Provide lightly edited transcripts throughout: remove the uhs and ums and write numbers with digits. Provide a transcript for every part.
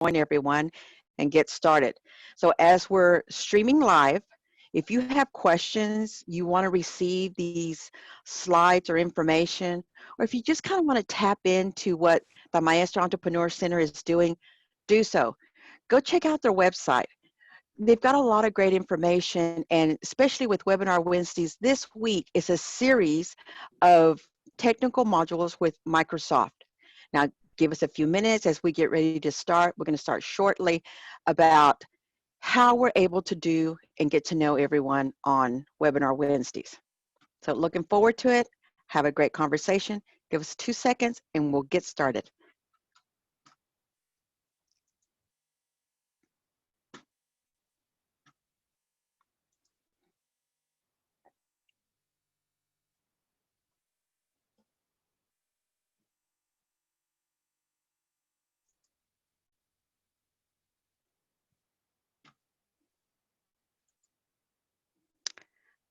everyone and get started. So as we're streaming live, if you have questions, you want to receive these slides or information, or if you just kind of want to tap into what the Maestro Entrepreneur Center is doing, do so. Go check out their website. They've got a lot of great information, and especially with Webinar Wednesdays, this week is a series of technical modules with Microsoft. Now, give us a few minutes as we get ready to start. We're going to start shortly about how we're able to do and get to know everyone on Webinar Wednesdays. So looking forward to it. Have a great conversation. Give us 2 seconds and we'll get started.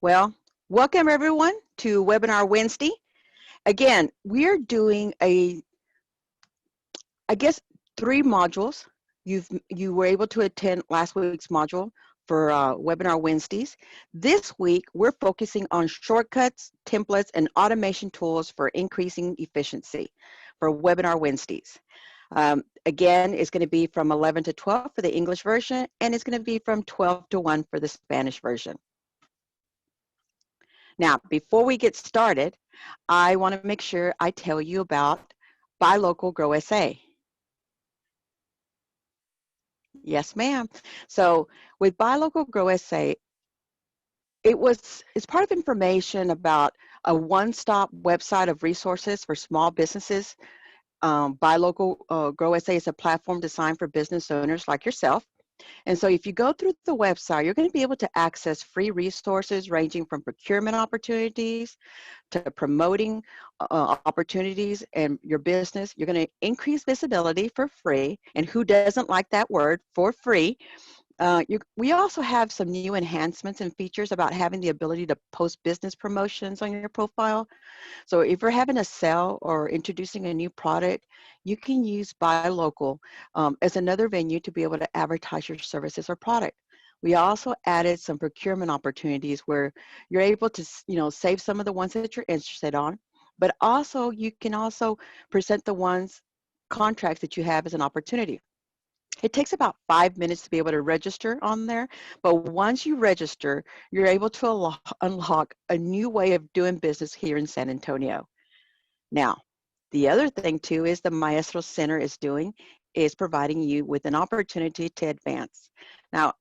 Well, welcome everyone to Webinar Wednesday. Again, we're doing I guess 3 modules. You were able to attend last week's module for Webinar Wednesdays. This week, we're focusing on shortcuts, templates, and automation tools for increasing efficiency for Webinar Wednesdays. Again, it's going to be from 11 to 12 for the English version, and it's going to be from 12 to 1 for the Spanish version. Now, before we get started, I want to make sure I tell you about Buy Local, Grow SA. Yes, ma'am. So with Buy Local, Grow SA, it's part of information about a one-stop website of resources for small businesses. Buy Local, Grow SA is a platform designed for business owners like yourself. And so if you go through the website, you're going to be able to access free resources ranging from procurement opportunities to promoting opportunities in your business. You're going to increase visibility for free. And who doesn't like that word, for free? We also have some new enhancements and features about having the ability to post business promotions on your profile. So if you're having a sale or introducing a new product, you can use Buy Local as another venue to be able to advertise your services or product. We also added some procurement opportunities where you're able to, save some of the ones that you're interested on, but also you can also present the contracts that you have as an opportunity. It takes about 5 minutes to be able to register on there, but once you register, you're able to unlock a new way of doing business here in San Antonio. Now, the other thing too is the Maestro Center is providing you with an opportunity to advance. Now,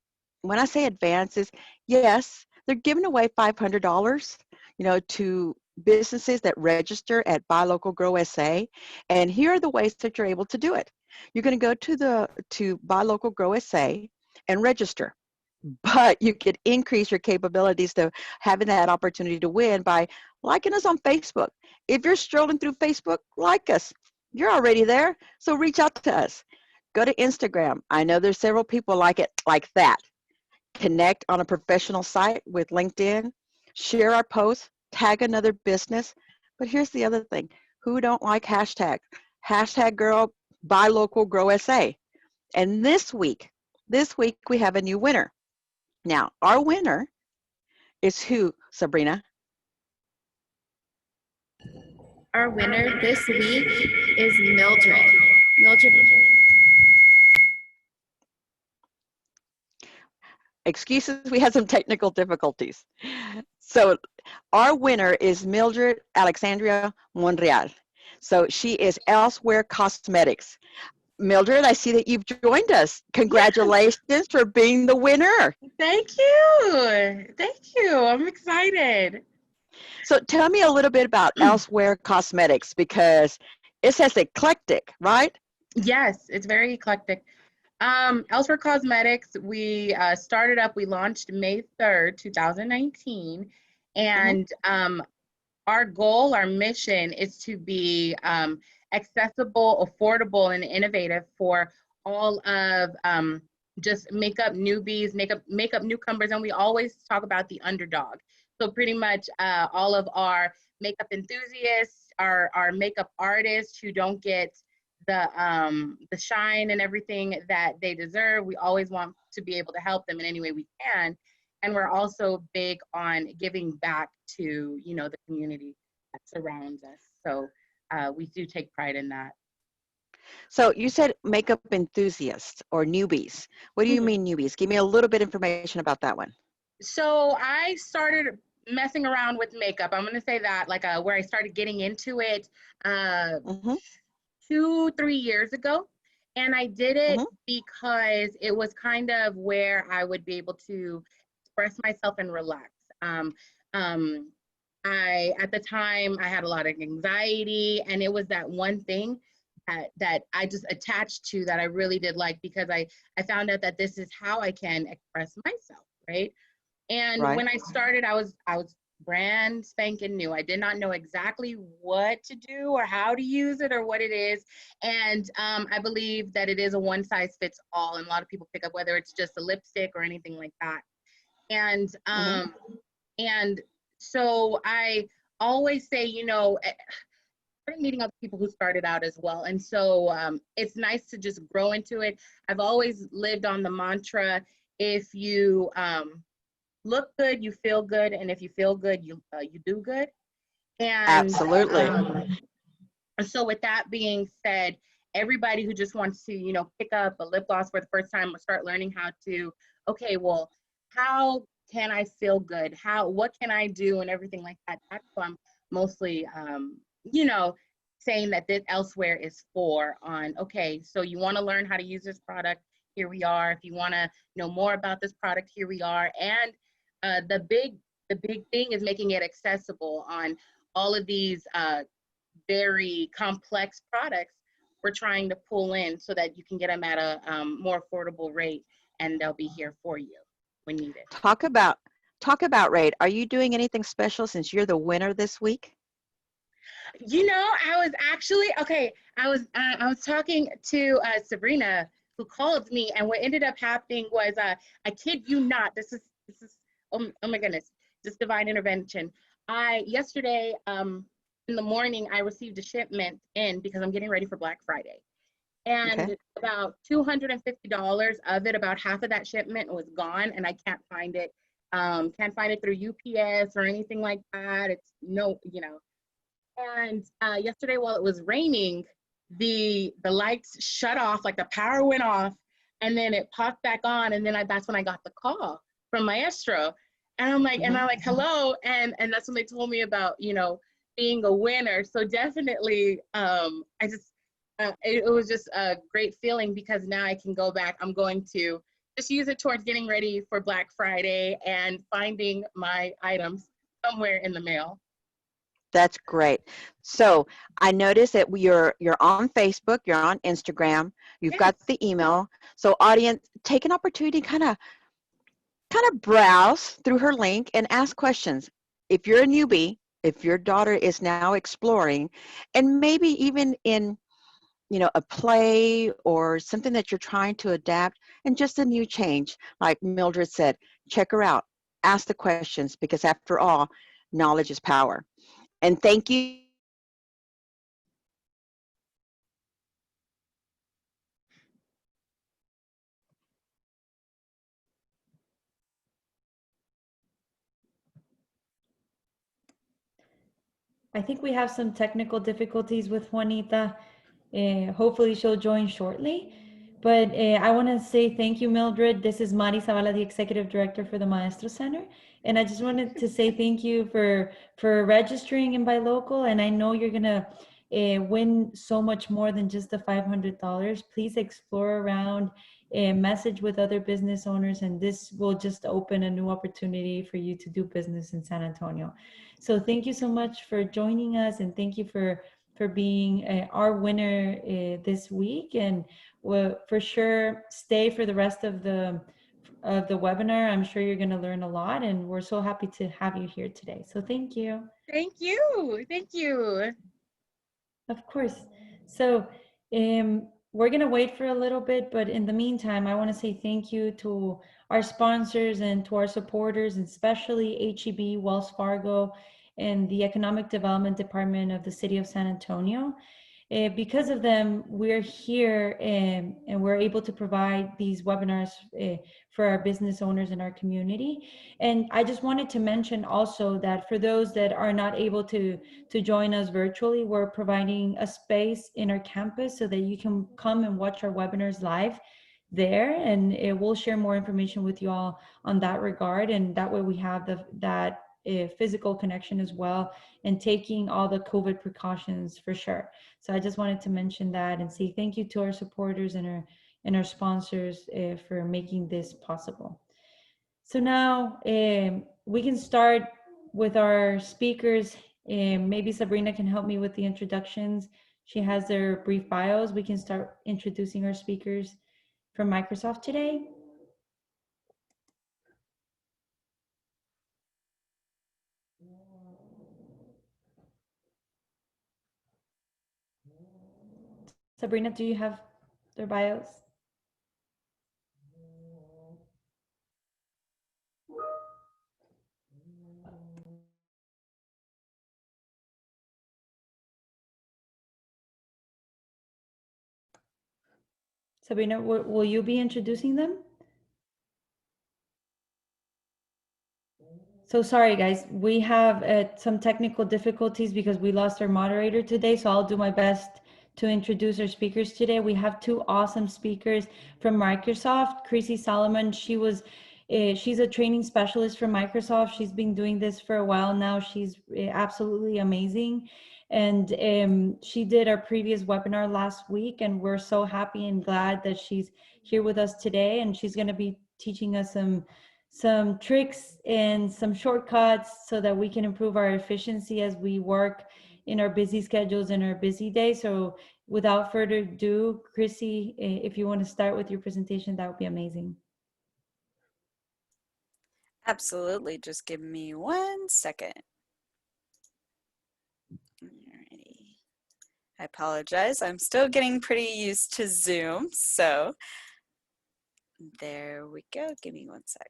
when I say advances, yes, they're giving away $500, to businesses that register at Buy Local, Grow SA, and here are the ways that you're able to do it. You're going to go to Buy Local, Grow SA and register, but you could increase your capabilities to having that opportunity to win by liking us on Facebook. If you're strolling through Facebook, like us. You're already there, so reach out to us. Go to Instagram. I know there's several people like it like that. Connect on a professional site with LinkedIn. Share our posts. Tag another business. But here's the other thing. Who don't like hashtags? Hashtag girl, Buy Local, Grow SA. And this week we have a new winner. Now, our winner is who, Sabrina? Our winner this week is Mildred. Mildred. Excuses, we had some technical difficulties. So our winner is Mildred Alexandria Monreal. So she is Elsewhere Cosmetics. Mildred, I see that you've joined us. Congratulations for being the winner. Thank you. Thank you. I'm excited. So tell me a little bit about Elsewhere Cosmetics, because it says eclectic, right? Yes, it's very eclectic. Elsewhere Cosmetics, we we launched May 3rd, 2019. And our goal, our mission is to be accessible, affordable, and innovative for all of just makeup newbies, makeup newcomers, and we always talk about the underdog. So pretty much all of our makeup enthusiasts, our makeup artists who don't get the shine and everything that they deserve. We always want to be able to help them in any way we can. And we're also big on giving back to, you know, the community that surrounds us. So we do take pride in that. So you said makeup enthusiasts or newbies. What do you Mhm. mean newbies? Give me a little bit of information about that one. So I started messing around with makeup. I'm gonna say that, like, where I started getting into it uh, Mm-hmm, 2-3 years ago. And I did it mm-hmm, because it was kind of where I would be able to express myself and relax. Um, at the time, I had a lot of anxiety, and it was that one thing that I just attached to that I really did like, because I found out that this is how I can express myself, right? And right. when I started, I was brand spanking new. I did not know exactly what to do or how to use it or what it is. And I believe that it is a one size fits all, and a lot of people pick up whether it's just a lipstick or anything like that. And Mm-hmm. and so I always say, you know, started meeting other people who started out as well. And so it's nice to just grow into it. I've always lived on the mantra: if you look good, you feel good, and if you feel good, you do good. And Absolutely. so with that being said, everybody who just wants to, you know, pick up a lip gloss for the first time or start learning how to, okay, well, how can I feel good? What can I do, and everything like that. That's what I'm mostly, you know, saying that this elsewhere is for. On, okay, so you want to learn how to use this product, here we are. If you want to know more about this product, here we are. And the big thing is making it accessible on all of these very complex products. We're trying to pull in so that you can get them at a more affordable rate, and they'll be here for you when needed. Talk about rate. Are you doing anything special since you're the winner this week? You know, I was actually okay. I was talking to Sabrina, who called me, and what ended up happening was, I kid you not, this is oh my goodness, just divine intervention. I yesterday in the morning, I received a shipment in because I'm getting ready for Black Friday, Okay. and about $250 of it, about half of that shipment was gone, and I can't find it. Can't find it through UPS or anything like that. It's no, you know. And yesterday, while it was raining, the lights shut off, like the power went off, and then it popped back on, and then that's when I got the call from Maestro, and Mm-hmm. I'm like, hello, and that's when they told me about, you know, being a winner. So definitely, I just it was just a great feeling, because now I can go back. I'm going to just use it towards getting ready for Black Friday and finding my items somewhere in the mail. That's great. So I noticed that you're on Facebook, you're on Instagram, you've got Yes. the email. So audience, take an opportunity, kind of browse through her link and ask questions. If you're a newbie, if your daughter is now exploring, and maybe even in a play or something that you're trying to adapt, and just a new change, like Mildred said, check her out, ask the questions, because after all, knowledge is power. And thank you. I think we have some technical difficulties with Juanita. Hopefully she'll join shortly. But I want to say thank you, Mildred. This is Mari Zavala, the Executive Director for the Maestro Center. And I just wanted to say thank you for registering in Buy Local. And I know you're going to win so much more than just the $500. Please explore around, message with other business owners, and this will just open a new opportunity for you to do business in San Antonio. So thank you so much for joining us, and thank you for being our winner this week. And we'll for sure stay for the rest of the webinar. I'm sure you're going to learn a lot, and we're so happy to have you here today. So thank you. Thank you. Thank you. Of course. So we're going to wait for a little bit, but in the meantime, I want to say thank you to our sponsors and to our supporters, and especially HEB, Wells Fargo, and the Economic Development Department of the City of San Antonio. Because of them, we're here and we're able to provide these webinars for our business owners in our community. And I just wanted to mention also that for those that are not able to join us virtually, we're providing a space in our campus so that you can come and watch our webinars live there, and we'll share more information with you all on that regard, and that way we have that physical connection as well, and taking all the COVID precautions for sure. So I just wanted to mention that and say thank you to our supporters and our sponsors for making this possible. So now we can start with our speakers. Maybe Sabrina can help me with the introductions. She has their brief bios. We can start introducing our speakers from Microsoft today. Sabrina, do you have their bios? Sabrina, will you be introducing them? So sorry, guys, we have some technical difficulties because we lost our moderator today. So I'll do my best to introduce our speakers today. We have two awesome speakers from Microsoft. Chrissy Solomon, she's a training specialist from Microsoft. She's been doing this for a while now. She's absolutely amazing. And she did our previous webinar last week, and we're so happy and glad that she's here with us today. And she's going to be teaching us some tricks and some shortcuts so that we can improve our efficiency as we work in our busy schedules and our busy days. So without further ado, Chrissy, if you want to start with your presentation, that would be amazing. Absolutely. Just give me 1 second. Alrighty. I apologize. I'm still getting pretty used to Zoom. So there we go. Give me 1 sec.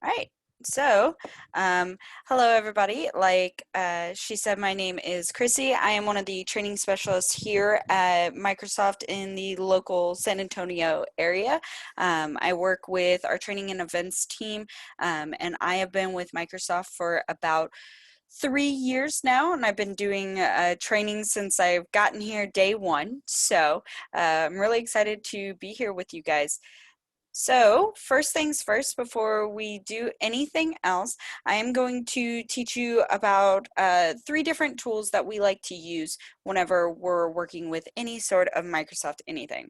All right. So, hello everybody. Like she said, my name is Chrissy. I am one of the training specialists here at Microsoft in the local San Antonio area. I work with our training and events team, and I have been with Microsoft for about 3 years now, and I've been doing training since I've gotten here day one. So I'm really excited to be here with you guys. So first things first, before we do anything else, I am going to teach you about 3 different tools that we like to use whenever we're working with any sort of Microsoft anything.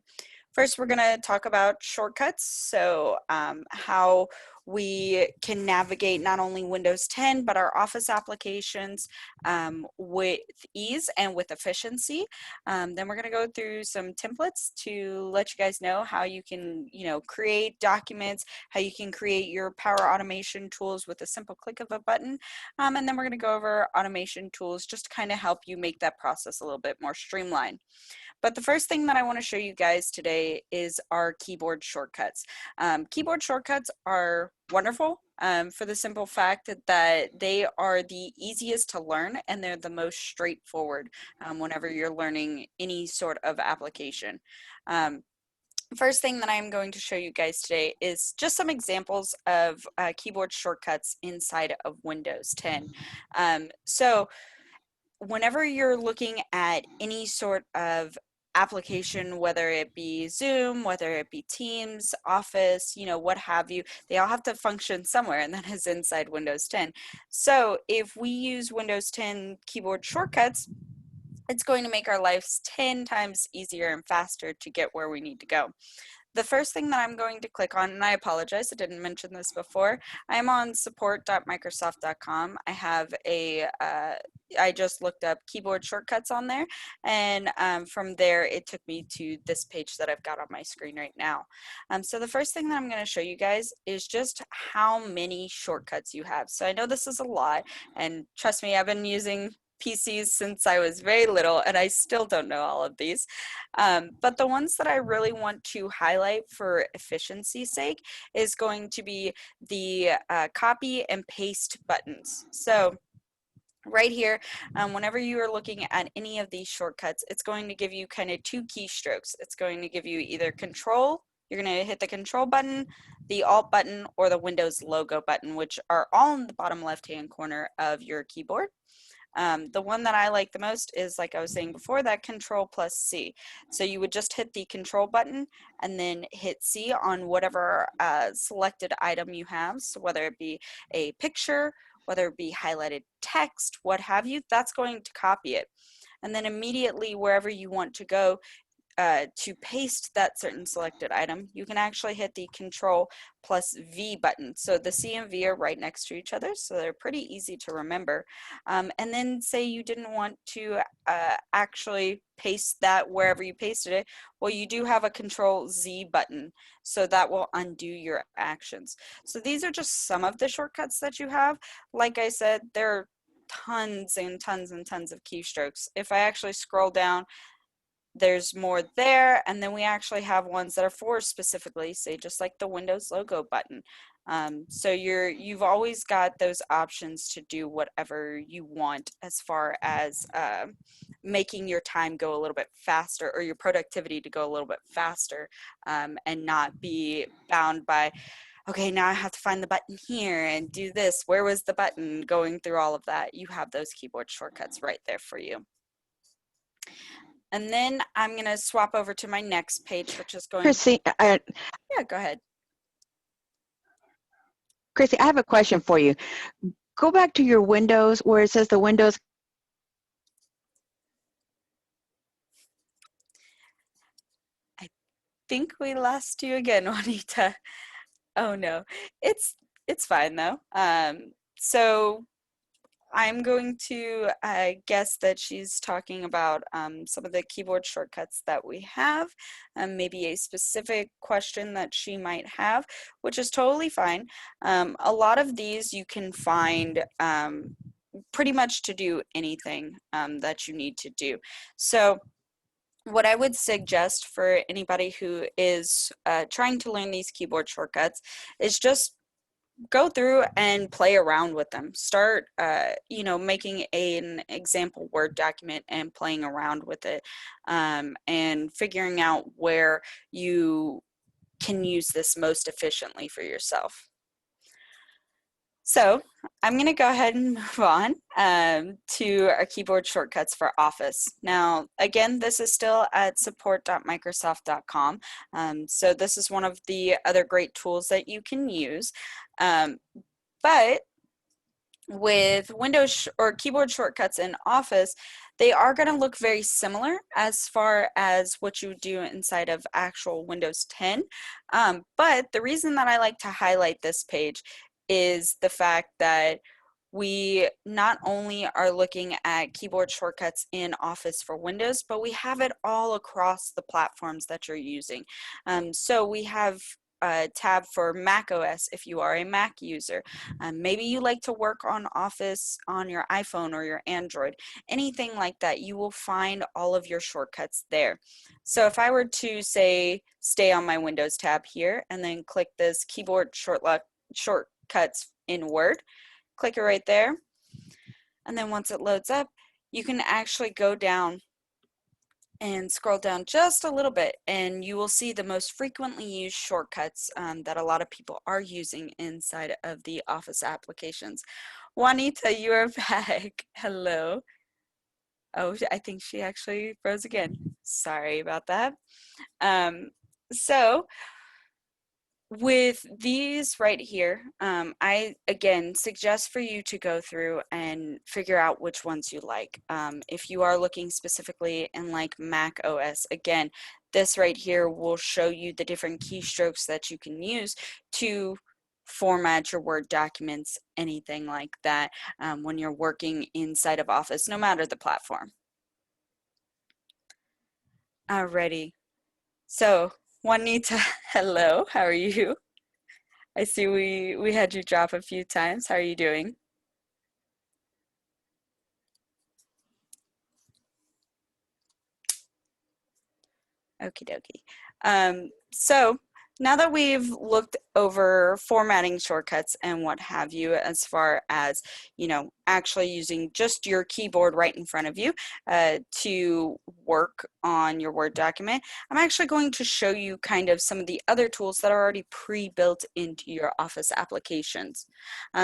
First, we're going to talk about shortcuts, so how we can navigate not only Windows 10, but our Office applications with ease and with efficiency. Then we're going to go through some templates to let you guys know how you can, create documents, how you can create your Power Automation tools with a simple click of a button. And then we're going to go over automation tools just to kind of help you make that process a little bit more streamlined. But the first thing that I want to show you guys today is our keyboard shortcuts. Keyboard shortcuts are wonderful for the simple fact that they are the easiest to learn and they're the most straightforward whenever you're learning any sort of application. First thing that I'm going to show you guys today is just some examples of keyboard shortcuts inside of Windows 10. So whenever you're looking at any sort of application, whether it be Zoom, whether it be Teams, Office, what have you, they all have to function somewhere, and that is inside Windows 10. So if we use Windows 10 keyboard shortcuts, it's going to make our lives 10 times easier and faster to get where we need to go. The first thing that I'm going to click on, and I apologize, I didn't mention this before, I'm on support.microsoft.com. I have I just looked up keyboard shortcuts on there, and from there it took me to this page that I've got on my screen right now. So the first thing that I'm going to show you guys is just how many shortcuts you have. So I know this is a lot, and trust me, I've been using PCs since I was very little, and I still don't know all of these. But the ones that I really want to highlight for efficiency's sake is going to be the copy and paste buttons. So right here, whenever you are looking at any of these shortcuts, it's going to give you kind of two keystrokes. It's going to give you either control, you're going to hit the control button, the alt button, or the Windows logo button, which are all in the bottom left-hand corner of your keyboard. The one that I like the most is, like I was saying before, that control plus C. So you would just hit the control button and then hit C on whatever selected item you have. So whether it be a picture, whether it be highlighted text, what have you, that's going to copy it. And then immediately wherever you want to go to paste that certain selected item, you can actually hit the control plus V button. So the C and V are right next to each other, so they're pretty easy to remember. And then say you didn't want to actually paste that wherever you pasted it, well, you do have a control Z button, so that will undo your actions. So these are just some of the shortcuts that you have. Like I said, there are tons and tons and tons of keystrokes. If I actually scroll down, there's more there, and then we actually have ones that are for specifically, say, just like the Windows logo button. So you've always got those options to do whatever you want as far as making your time go a little bit faster, or your productivity to go a little bit faster, and not be bound by, okay, now I have to find the button here and do this. Where was the button? Going through all of that, you have those keyboard shortcuts right there for you. And then I'm going to swap over to my next page, which is going Chrissy, yeah, go ahead. Chrissy, I have a question for you. Go back to your Windows where it says the Windows. I think we lost you again, Juanita. Oh no, it's fine though. So I'm going to guess that she's talking about some of the keyboard shortcuts that we have, maybe a specific question that she might have, which is totally fine. A lot of these you can find pretty much to do anything that you need to do. So what I would suggest for anybody who is trying to learn these keyboard shortcuts is just go through and play around with them. Start, you know, making an example Word document and playing around with it, and figuring out where you can use this most efficiently for yourself. So I'm going to go ahead and move on to our keyboard shortcuts for Office. Now, again, this is still at support.microsoft.com. So this is one of the other great tools that you can use. But with Windows or keyboard shortcuts in Office, they are going to look very similar as far as what you do inside of actual Windows 10. But the reason that I like to highlight this page is the fact that we not only are looking at keyboard shortcuts in Office for Windows, but we have it all across the platforms that you're using. So we have a tab for Mac OS if you are a Mac user. Maybe you like to work on Office on your iPhone or your Android. Anything like that, you will find all of your shortcuts there. So if I were to say, stay on my Windows tab here and then click this keyboard shortcuts in Word, click it right there. And then once it loads up, you can actually go down and scroll down just a little bit, and you will see the most frequently used shortcuts that a lot of people are using inside of the Office applications. Juanita, you are back. Hello. Oh, I think she actually froze again. Sorry about that. So with these right here, I again suggest for you to go through and figure out which ones you like. If you are looking specifically in like Mac OS, again, this right here will show you the different keystrokes that you can use to format your Word documents, anything like that, when you're working inside of Office, no matter the platform. Alrighty. So Juanita, hello, how are you? I see we had you drop a few times. How are you doing? Okie dokie. So now that we've looked over formatting shortcuts and what have you, as far as, you know, actually using just your keyboard right in front of you to work on your Word document, I'm actually going to show you kind of some of the other tools that are already pre-built into your Office applications.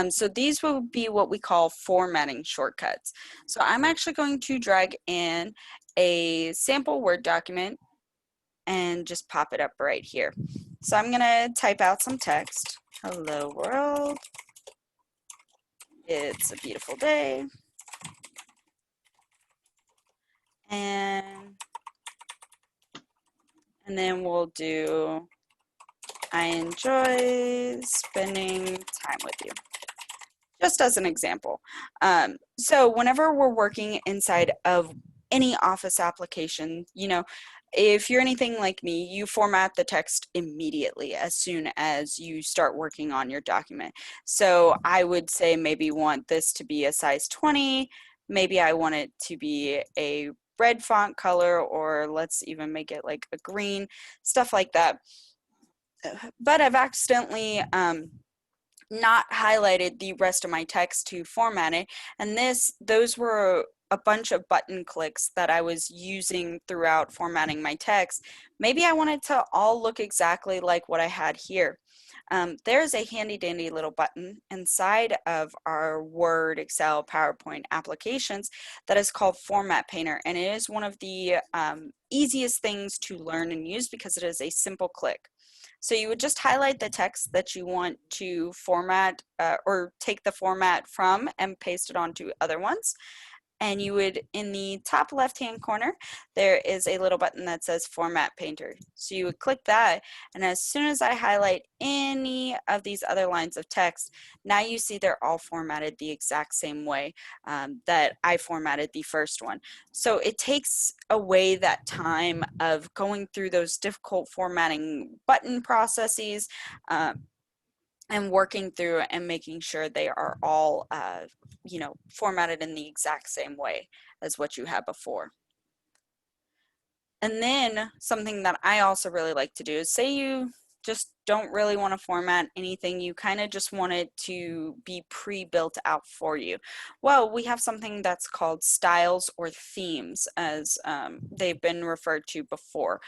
So these will be what we call formatting shortcuts. So I'm actually going to drag in a sample Word document and just pop it up right here. So I'm gonna type out some text. Hello world, it's a beautiful day. And then we'll do, I enjoy spending time with you, just as an example. So whenever we're working inside of any Office application, you know, if you're anything like me, you format the text immediately as soon as you start working on your document. So I would say maybe want this to be a size 20, maybe I want it to be a red font color, or let's even make it like a green, stuff like that. But I've accidentally not highlighted the rest of my text to format it, and those were a bunch of button clicks that I was using throughout formatting my text. Maybe I wanted to all look exactly like what I had here. There's a handy dandy little button inside of our Word, Excel, PowerPoint applications that is called Format Painter, and it is one of the easiest things to learn and use because it is a simple click. So you would just highlight the text that you want to format or take the format from and paste it onto other ones. And you would, in the top left-hand corner, there is a little button that says Format Painter. So you would click that, and as soon as I highlight any of these other lines of text, now you see they're all formatted the exact same way that I formatted the first one. So it takes away that time of going through those difficult formatting button processes and working through and making sure they are all, you know, formatted in the exact same way as what you had before. And then something that I also really like to do is, say you just don't really want to format anything, you kind of just want it to be pre-built out for you. Well, we have something that's called styles or themes, as they've been referred to before.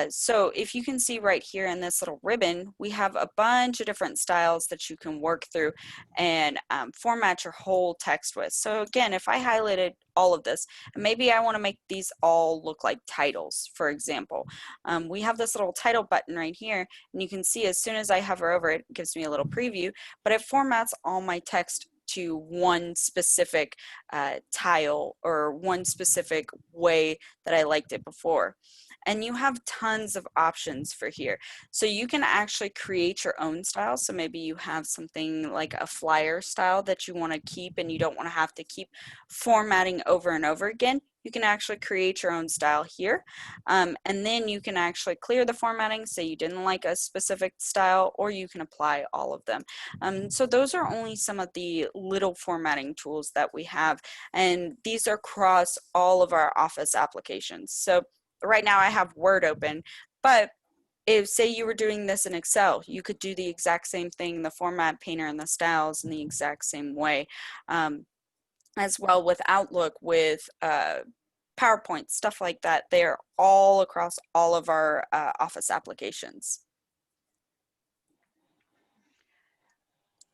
So if you can see right here in this little ribbon, we have a bunch of different styles that you can work through and format your whole text with. So again, if I highlighted all of this, and maybe I want to make these all look like titles, for example, we have this little title button right here, and you can see as soon as I hover over it, it gives me a little preview, but it formats all my text to one specific tile or one specific way that I liked it before. And you have tons of options for here. So you can actually create your own style. So maybe you have something like a flyer style that you want to keep and you don't want to have to keep formatting over and over again. You can actually create your own style here. And then you can actually clear the formatting, say you didn't like a specific style, or you can apply all of them. So those are only some of the little formatting tools that we have. And these are across all of our Office applications. So right now I have Word open, but if, say, you were doing this in Excel, you could do the exact same thing, the Format Painter and the styles in the exact same way. As well with Outlook, with PowerPoint, stuff like that. They're all across all of our Office applications.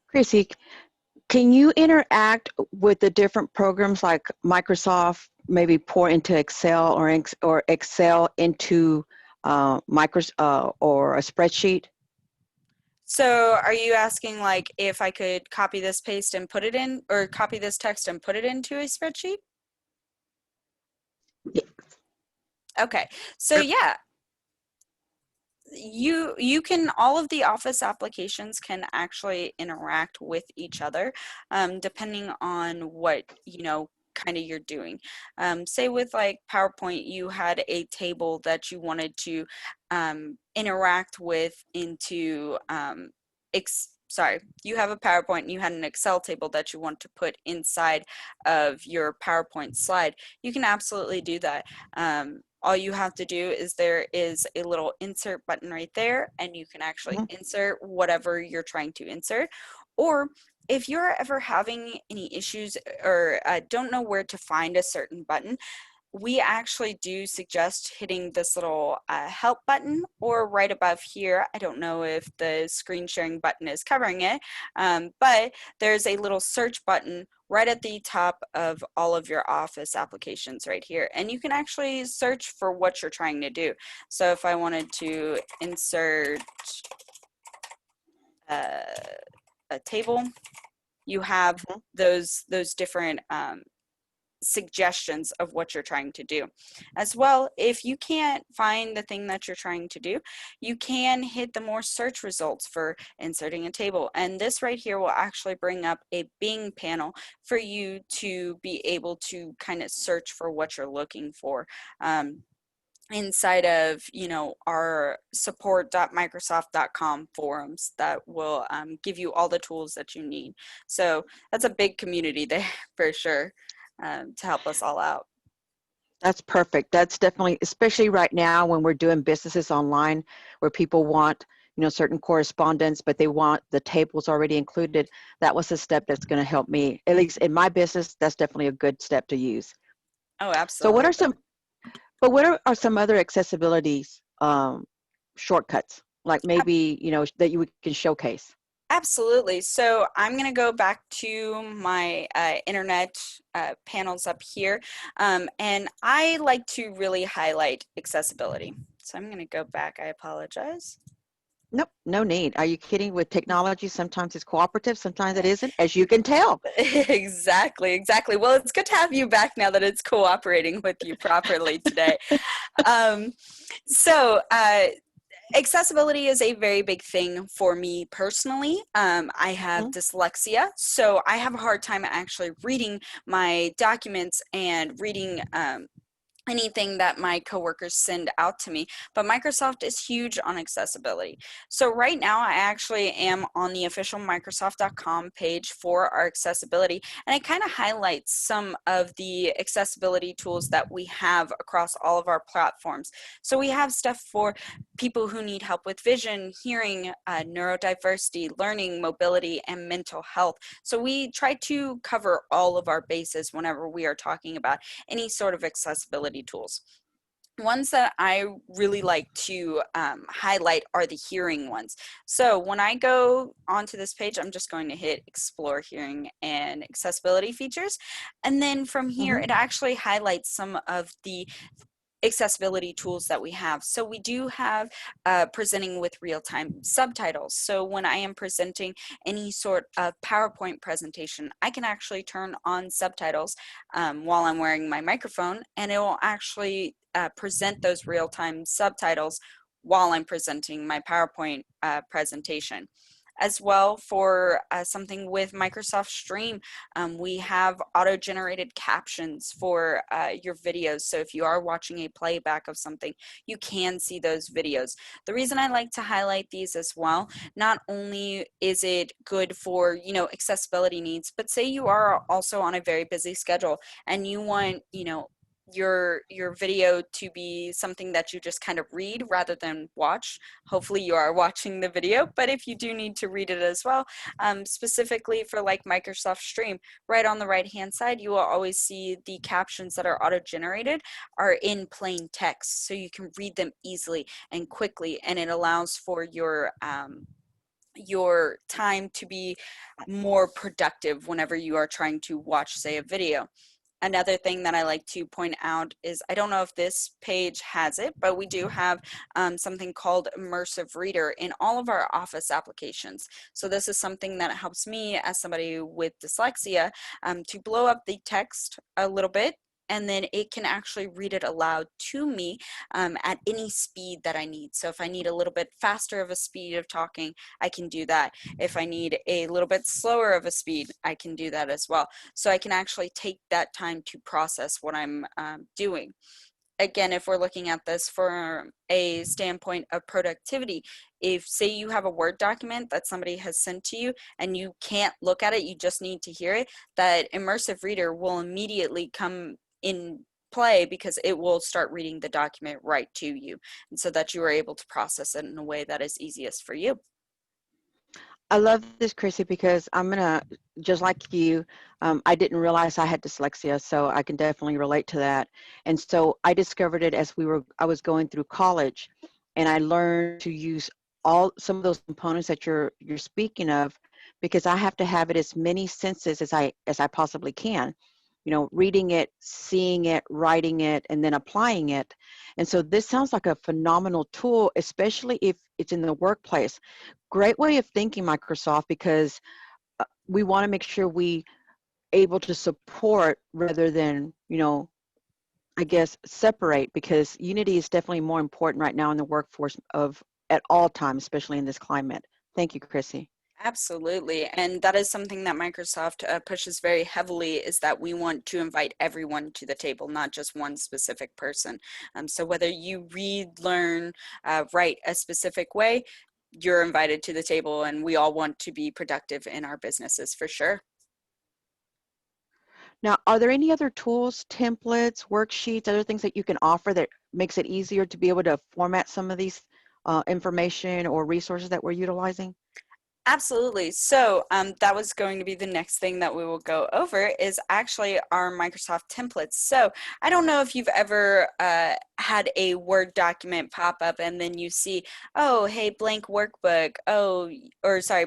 Chrissy, can you interact with the different programs like Microsoft, maybe pour into Excel or Excel into Microsoft or a spreadsheet? So are you asking like if I could copy this paste and put it in, or copy this text and put it into a spreadsheet? Yeah. Okay, so yeah, you can, all of the Office applications can actually interact with each other depending on what, you know, kind of you're doing. Say with like PowerPoint, you had a table that you wanted to interact with into you have a PowerPoint and you had an Excel table that you want to put inside of your PowerPoint slide. You can absolutely do that. all you have to do is there is a little insert button right there, and you can actually insert whatever you're trying to insert. Or if you're ever having any issues or don't know where to find a certain button, we actually do suggest hitting this little help button, or right above here. I don't know if the screen sharing button is covering it, but there's a little search button right at the top of all of your Office applications right here. And you can actually search for what you're trying to do. So if I wanted to insert a table, you have those different suggestions of what you're trying to do. As well, if you can't find the thing that you're trying to do, you can hit the more search results for inserting a table. And this right here will actually bring up a Bing panel for you to be able to kind of search for what you're looking for. Inside of, you know, our support.microsoft.com forums that will give you all the tools that you need. So that's a big community there for sure. To help us all out. That's perfect. That's definitely, especially right now when we're doing businesses online where people want, you know, certain correspondence, but they want the tables already included. That was a step that's going to help me, at least in my business. That's definitely a good step to use. Oh, So what absolutely. are some other accessibilities shortcuts, like maybe, you know, that you can showcase? Absolutely. So I'm going to go back to my internet panels up here. And I like to really highlight accessibility. So I'm going to go back. I apologize. Nope, no need. Are you kidding? With technology, sometimes it's cooperative, sometimes it isn't, as you can tell. Exactly, exactly. Well, it's good to have you back now that it's cooperating with you properly today. So accessibility is a very big thing for me personally. I have dyslexia, so I have a hard time actually reading my documents and reading anything that my coworkers send out to me. But Microsoft is huge on accessibility. So right now I actually am on the official Microsoft.com page for our accessibility, and it kind of highlights some of the accessibility tools that we have across all of our platforms. So we have stuff for people who need help with vision, hearing, neurodiversity, learning, mobility, and mental health. So we try to cover all of our bases whenever we are talking about any sort of accessibility tools. Ones that I really like to highlight are the hearing ones. So when I go onto this page, I'm just going to hit Explore Hearing and Accessibility Features. And then from here, it actually highlights some of the accessibility tools that we have. So we do have presenting with real-time subtitles. So when I am presenting any sort of PowerPoint presentation, I can actually turn on subtitles while I'm wearing my microphone, and it will actually present those real-time subtitles while I'm presenting my PowerPoint presentation. As well, for something with Microsoft Stream, we have auto-generated captions for your videos. So if you are watching a playback of something, you can see those videos. The reason I like to highlight these as well, not only is it good for, you know, accessibility needs, but say you are also on a very busy schedule and you want, you know, your video to be something that you just kind of read rather than watch. Hopefully you are watching the video, but if you do need to read it as well, specifically for like Microsoft Stream, right on the right hand side, you will always see the captions that are auto-generated are in plain text, so you can read them easily and quickly, and it allows for your time to be more productive whenever you are trying to watch, say, a video. Another thing that I like to point out is, I don't know if this page has it, but we do have something called Immersive Reader in all of our Office applications. So this is something that helps me as somebody with dyslexia to blow up the text a little bit, and then it can actually read it aloud to me at any speed that I need. So if I need a little bit faster of a speed of talking, I can do that. If I need a little bit slower of a speed, I can do that as well. So I can actually take that time to process what I'm doing. Again, if we're looking at this from a standpoint of productivity, if say you have a Word document that somebody has sent to you and you can't look at it, you just need to hear it, that Immersive Reader will immediately come in play, because it will start reading the document right to you, and so that you are able to process it in a way that is easiest for you. I love this, Chrissy, because I'm gonna, just like you, I didn't realize I had dyslexia, so I can definitely relate to that. And so I discovered it as I was going through college, and I learned to use some of those components that you're speaking of, because I have to have it as many senses as I possibly can. You know, reading it, seeing it, writing it, and then applying it. And so this sounds like a phenomenal tool, especially if it's in the workplace. Great way of thinking, Microsoft, because we want to make sure we able to support rather than, you know, I guess separate, because unity is definitely more important right now in the workforce at all times, especially in this climate. Thank you, Chrissy. Absolutely. And that is something that Microsoft pushes very heavily, is that we want to invite everyone to the table, not just one specific person. So whether you read, learn, write a specific way, you're invited to the table, and we all want to be productive in our businesses for sure. Now, are there any other tools, templates, worksheets, other things that you can offer that makes it easier to be able to format some of these information or resources that we're utilizing? Absolutely. So that was going to be the next thing that we will go over, is actually our Microsoft templates. So I don't know if you've ever had a Word document pop up and then you see, oh, hey, blank workbook,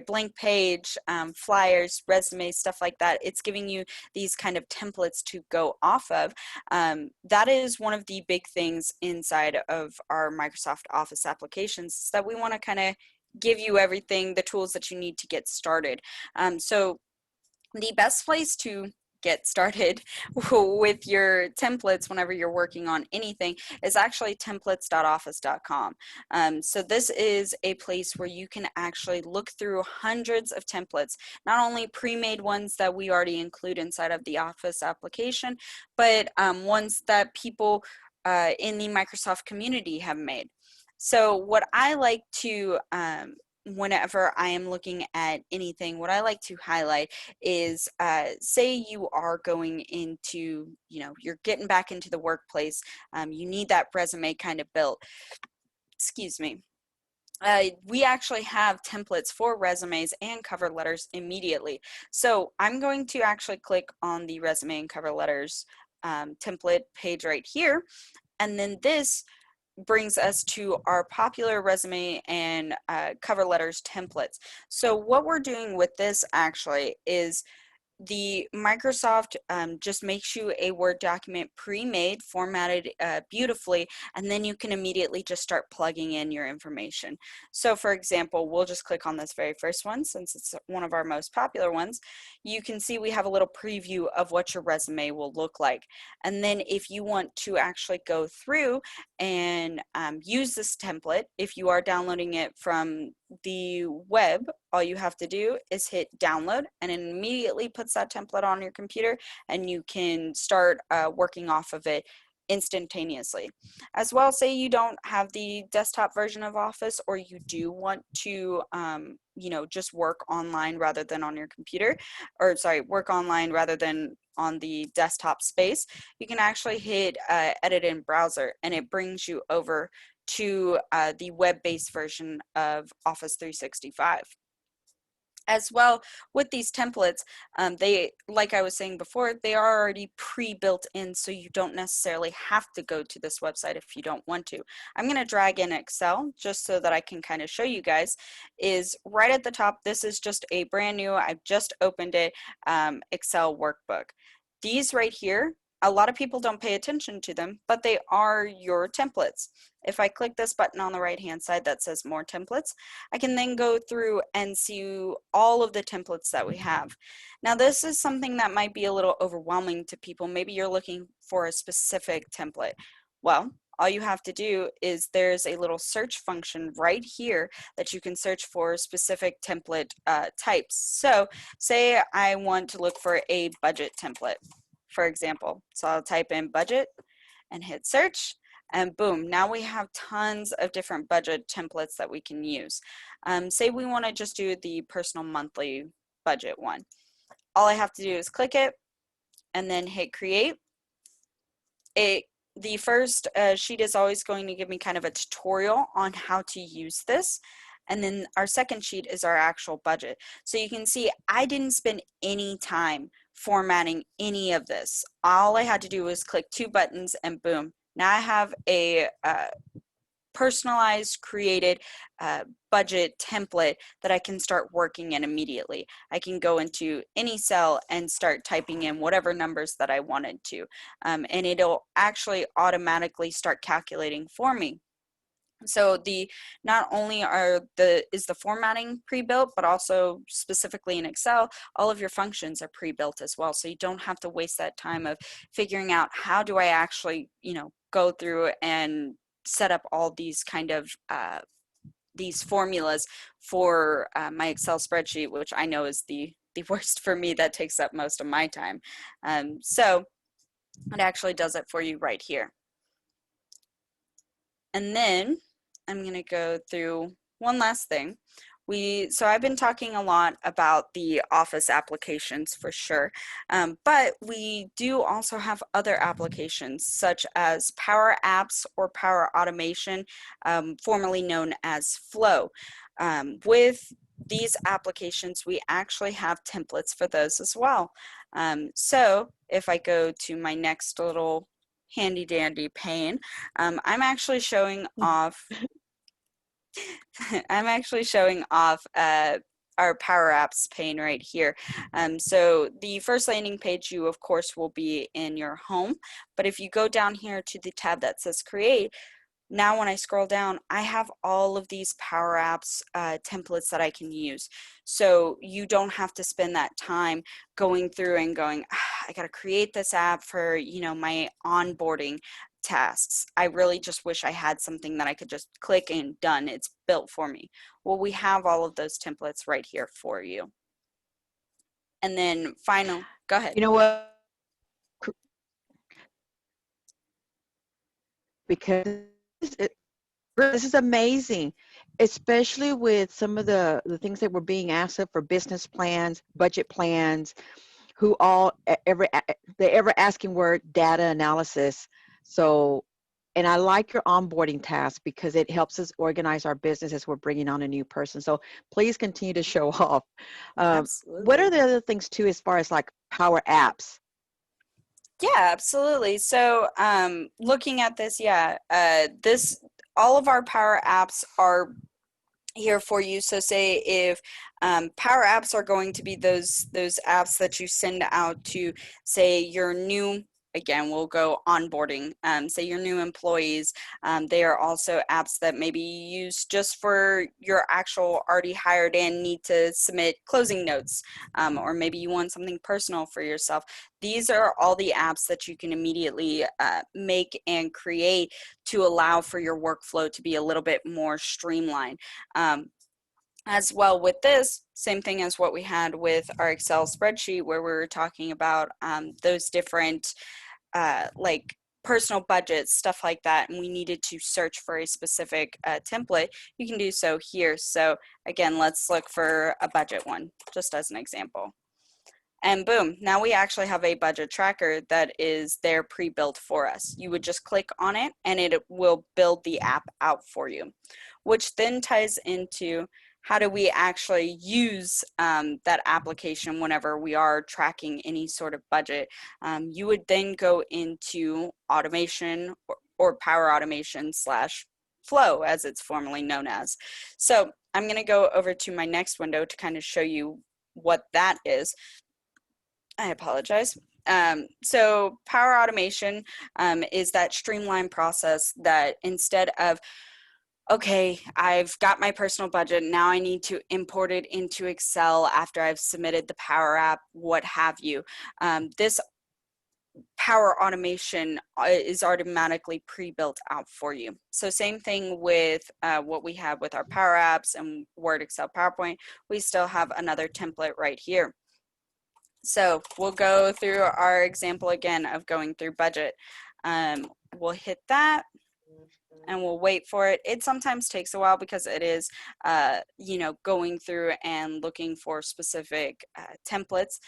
blank page, flyers, resumes, stuff like that. It's giving you these kind of templates to go off of. That is one of the big things inside of our Microsoft Office applications, that we want to kind of give you everything, the tools that you need to get started. So the best place to get started with your templates whenever you're working on anything is actually templates.office.com. So this is a place where you can actually look through hundreds of templates, not only pre-made ones that we already include inside of the Office application, but ones that people in the Microsoft community have made. So what I like to, whenever I am looking at anything, what I like to highlight is, say you are going into, you're getting back into the workplace, you need that resume kind of built. Excuse me. We actually have templates for resumes and cover letters immediately. So I'm going to actually click on the resume and cover letters template page right here. And then this brings us to our popular resume and cover letters templates. So what we're doing with this actually is the Microsoft just makes you a Word document pre-made, formatted beautifully, and then you can immediately just start plugging in your information. So for example, we'll just click on this very first one, since it's one of our most popular ones. You can see we have a little preview of what your resume will look like. And then if you want to actually go through and use this template, if you are downloading it from the web, all you have to do is hit download, and it immediately puts that template on your computer, and you can start working off of it instantaneously. As well, say you don't have the desktop version of Office, or you do want to just work online rather than on your computer, or work online rather than on the desktop space, you can actually hit edit in browser, and it brings you over to the web-based version of Office 365. As well, with these templates, they, like I was saying before, they are already pre-built in, so you don't necessarily have to go to this website if you don't want to. I'm going to drag in Excel just so that I can kind of show you guys. Is right at the top, this is just a brand new, I've just opened it, Excel workbook. These right here, a lot of people don't pay attention to them, but they are your templates. If I click this button on the right hand side that says more templates, I can then go through and see all of the templates that we have. Now this is something that might be a little overwhelming to people. Maybe you're looking for a specific template. Well, all you have to do is there's a little search function right here that you can search for specific template types. So say I want to look for a budget template, for example. So I'll type in budget and hit search, and boom, now we have tons of different budget templates that we can use. Say we want to just do the personal monthly budget one. All I have to do is click it and then hit create, the first sheet is always going to give me kind of a tutorial on how to use this. And then our second sheet is our actual budget. So you can see I didn't spend any time formatting any of this. All I had to do was click 2 buttons and boom. Now I have a personalized, created budget template that I can start working in immediately. I can go into any cell and start typing in whatever numbers that I wanted to. And it'll actually automatically start calculating for me. So not only is the formatting pre-built, but also specifically in Excel, all of your functions are pre-built as well. So you don't have to waste that time of figuring out how do I actually, go through and set up all these kind of these formulas for my Excel spreadsheet, which I know is the worst for me. That takes up most of my time. So it actually does it for you right here. And then I'm going to go through one last thing. So I've been talking a lot about the Office applications for sure, but we do also have other applications such as Power Apps or Power Automation, formerly known as Flow. With these applications, we actually have templates for those as well. So if I go to my next little handy dandy pane, I'm actually showing off our Power Apps pane right here. So the first landing page, you of course will be in your home, but if you go down here to the tab that says create, now when I scroll down, I have all of these Power Apps templates that I can use. So you don't have to spend that time going through and going, I got to create this app for, my onboarding tasks. I really just wish I had something that I could just click and done. It's built for me. Well, we have all of those templates right here for you. And then go ahead. You know what? Because this is amazing, especially with some of the things that were being asked of for business plans, budget plans, the ever asking word, data analysis. So, and I like your onboarding task because it helps us organize our business as we're bringing on a new person. So please continue to show off. Absolutely. What are the other things too, as far as like Power Apps? Yeah, absolutely. So looking at this, all of our Power Apps are here for you. So say if Power Apps are going to be those apps that you send out to, say, your new, again, we'll go onboarding, say your new employees. They are also apps that maybe you use just for your actual already hired in need to submit closing notes, or maybe you want something personal for yourself. These are all the apps that you can immediately make and create to allow for your workflow to be a little bit more streamlined. As well with this, same thing as what we had with our Excel spreadsheet where we were talking about those different like personal budgets, stuff like that, and we needed to search for a specific template, you can do so here. So again, let's look for a budget one, just as an example. And boom, now we actually have a budget tracker that is there pre-built for us. You would just click on it and it will build the app out for you, which then ties into how do we actually use that application whenever we are tracking any sort of budget. You would then go into automation or Power Automation / Flow, as it's formerly known as. So I'm going to go over to my next window to kind of show you what that is. I apologize. So Power Automation is that streamlined process that instead of, okay, I've got my personal budget, now I need to import it into Excel after I've submitted the Power App, what have you. This Power Automation is automatically pre-built out for you. So same thing with what we have with our Power Apps and Word, Excel, PowerPoint, we still have another template right here. So we'll go through our example again of going through budget. We'll hit that and we'll wait for it. It sometimes takes a while because it is, going through and looking for specific templates.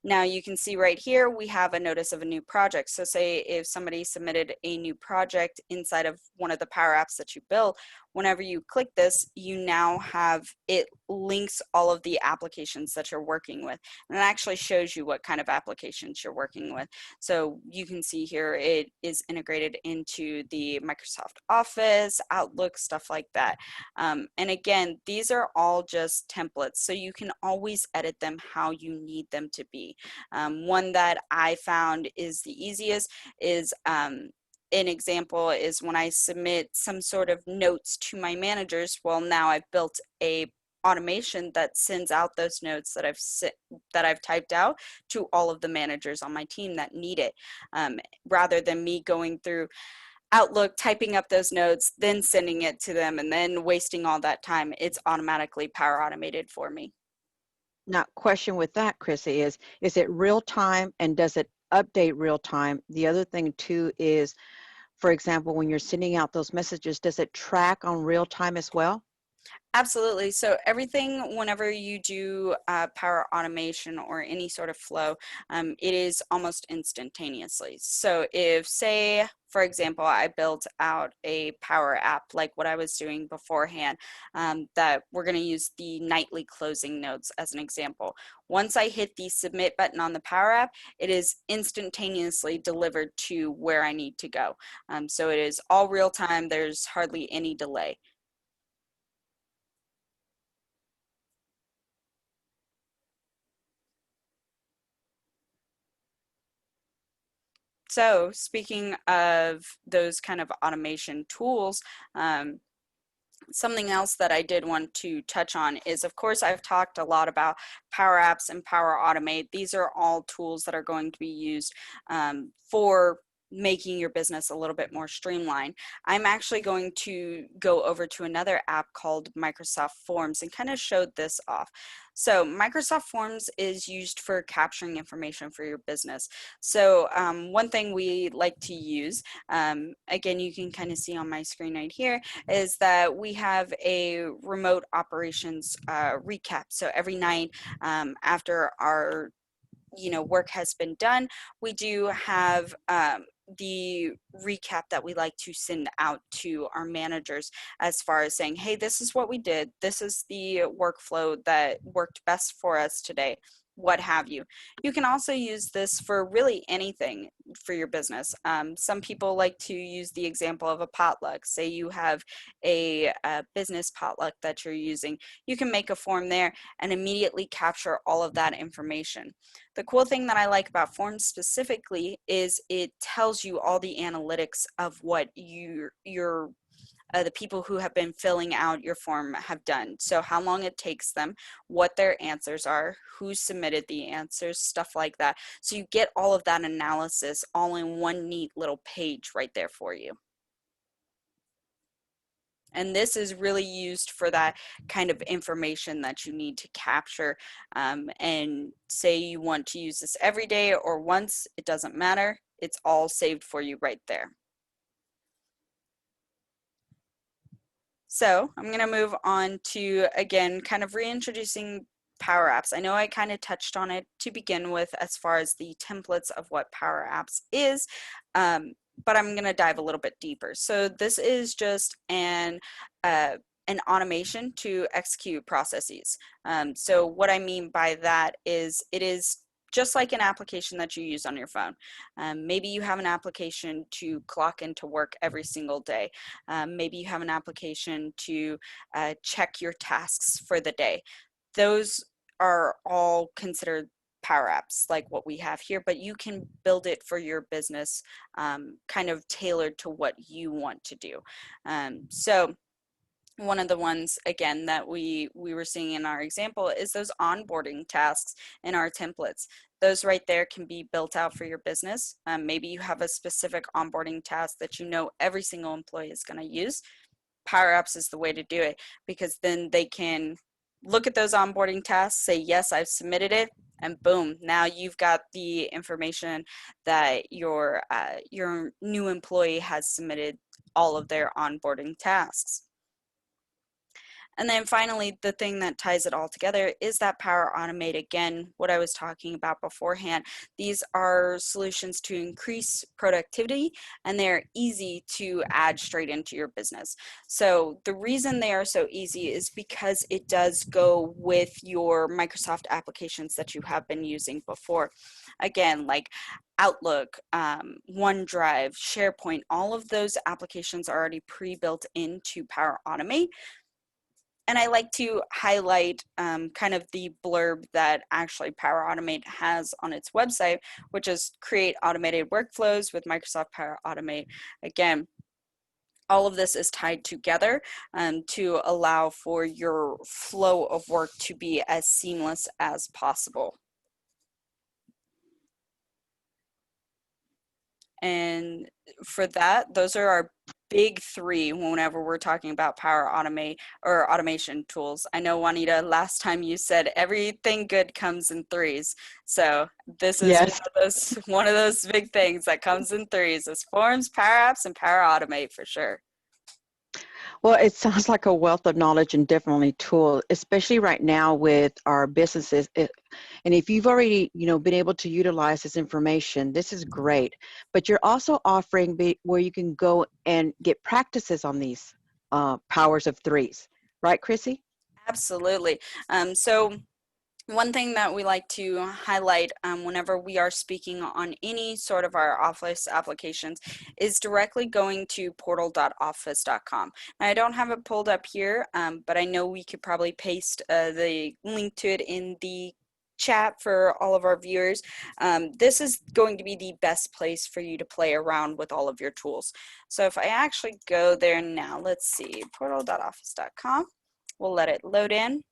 Now you can see right here, we have a notice of a new project. So say if somebody submitted a new project inside of one of the Power Apps that you built, whenever you click this, you now have, it links all of the applications that you're working with. And it actually shows you what kind of applications you're working with. So you can see here, it is integrated into the Microsoft Office, Outlook, stuff like that. And again, these are all just templates, so you can always edit them how you need them to be. One that I found is the easiest is an example is when I submit some sort of notes to my managers. Well, now I've built a automation that sends out those notes that I've typed out to all of the managers on my team that need it, rather than me going through Outlook, typing up those notes, then sending it to them, and then wasting all that time. It's automatically power automated for me. Now, question with that, Chrissy, is it real time and does it update real time? The other thing too is, for example, when you're sending out those messages, does it track on real time as well? Absolutely. So everything, whenever you do power automation or any sort of flow, it is almost instantaneously. So if, say, for example, I built out a power app like what I was doing beforehand, that we're going to use the nightly closing notes as an example. Once I hit the submit button on the power app, it is instantaneously delivered to where I need to go. So it is all real time. There's hardly any delay. So speaking of those kind of automation tools, something else that I did want to touch on is, of course, I've talked a lot about Power Apps and Power Automate. These are all tools that are going to be used for making your business a little bit more streamlined. I'm actually going to go over to another app called Microsoft Forms and kind of show this off. So Microsoft Forms is used for capturing information for your business. So one thing we like to use, again, you can kind of see on my screen right here, is that we have a remote operations recap. So every night after our work has been done, we do have the recap that we like to send out to our managers as far as saying, hey, this is what we did. This is the workflow that worked best for us today, what have you. You can also use this for really anything for your business. Some people like to use the example of a potluck. Say you have a business potluck that you're using. You can make a form there and immediately capture all of that information. The cool thing that I like about Forms specifically is it tells you all the analytics of what the people who have been filling out your form have done. So how long it takes them, what their answers are, who submitted the answers, stuff like that. So you get all of that analysis all in one neat little page right there for you. And this is really used for that kind of information that you need to capture. And say you want to use this every day or once, it doesn't matter. It's all saved for you right there. So I'm going to move on to, again, kind of reintroducing Power Apps. I know I kind of touched on it to begin with as far as the templates of what Power Apps is, but I'm going to dive a little bit deeper. So this is just an automation to execute processes. So what I mean by that is it is just like an application that you use on your phone. Maybe you have an application to clock into work every single day. Maybe you have an application to check your tasks for the day. Those are all considered Power Apps like what we have here, but you can build it for your business kind of tailored to what you want to do. So one of the ones, again, that we were seeing in our example is those onboarding tasks in our templates. Those right there can be built out for your business. Maybe you have a specific onboarding task that you know every single employee is going to use. Power Apps is the way to do it, because then they can look at those onboarding tasks, say, yes, I've submitted it, and boom, now you've got the information that your new employee has submitted all of their onboarding tasks. And then finally, the thing that ties it all together is that Power Automate. Again, what I was talking about beforehand. These are solutions to increase productivity, and they're easy to add straight into your business. So the reason they are so easy is because it does go with your Microsoft applications that you have been using before. Again, like Outlook, OneDrive, SharePoint, all of those applications are already pre-built into Power Automate. And I like to highlight kind of the blurb that actually Power Automate has on its website, which is create automated workflows with Microsoft Power Automate. Again, all of this is tied together to allow for your flow of work to be as seamless as possible. And for that, those are our big three whenever we're talking about Power Automate or automation tools. I know, Juanita, last time you said everything good comes in threes. So this is Yes. one of those big things that comes in threes is Forms, Power Apps, and Power Automate for sure. Well, it sounds like a wealth of knowledge and definitely tool, especially right now with our businesses. And if you've already, been able to utilize this information, this is great. But you're also offering where you can go and get practices on these powers of threes, right, Chrissy? Absolutely. So one thing that we like to highlight whenever we are speaking on any sort of our Office applications is directly going to portal.office.com. Now, I don't have it pulled up here, but I know we could probably paste the link to it in the chat for all of our viewers. This is going to be the best place for you to play around with all of your tools. So if I actually go there now, let's see, portal.office.com. We'll let it load in.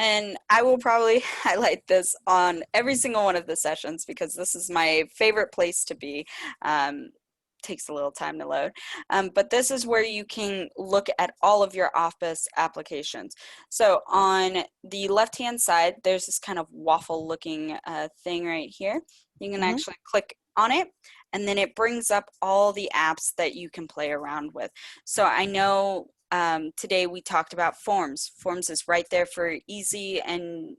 And I will probably highlight this on every single one of the sessions because this is my favorite place to be. Takes a little time to load. But this is where you can look at all of your Office applications. So on the left-hand side, there's this kind of waffle looking thing right here. You can actually click on it, and then it brings up all the apps that you can play around with. So I know today we talked about Forms. Forms is right there for easy and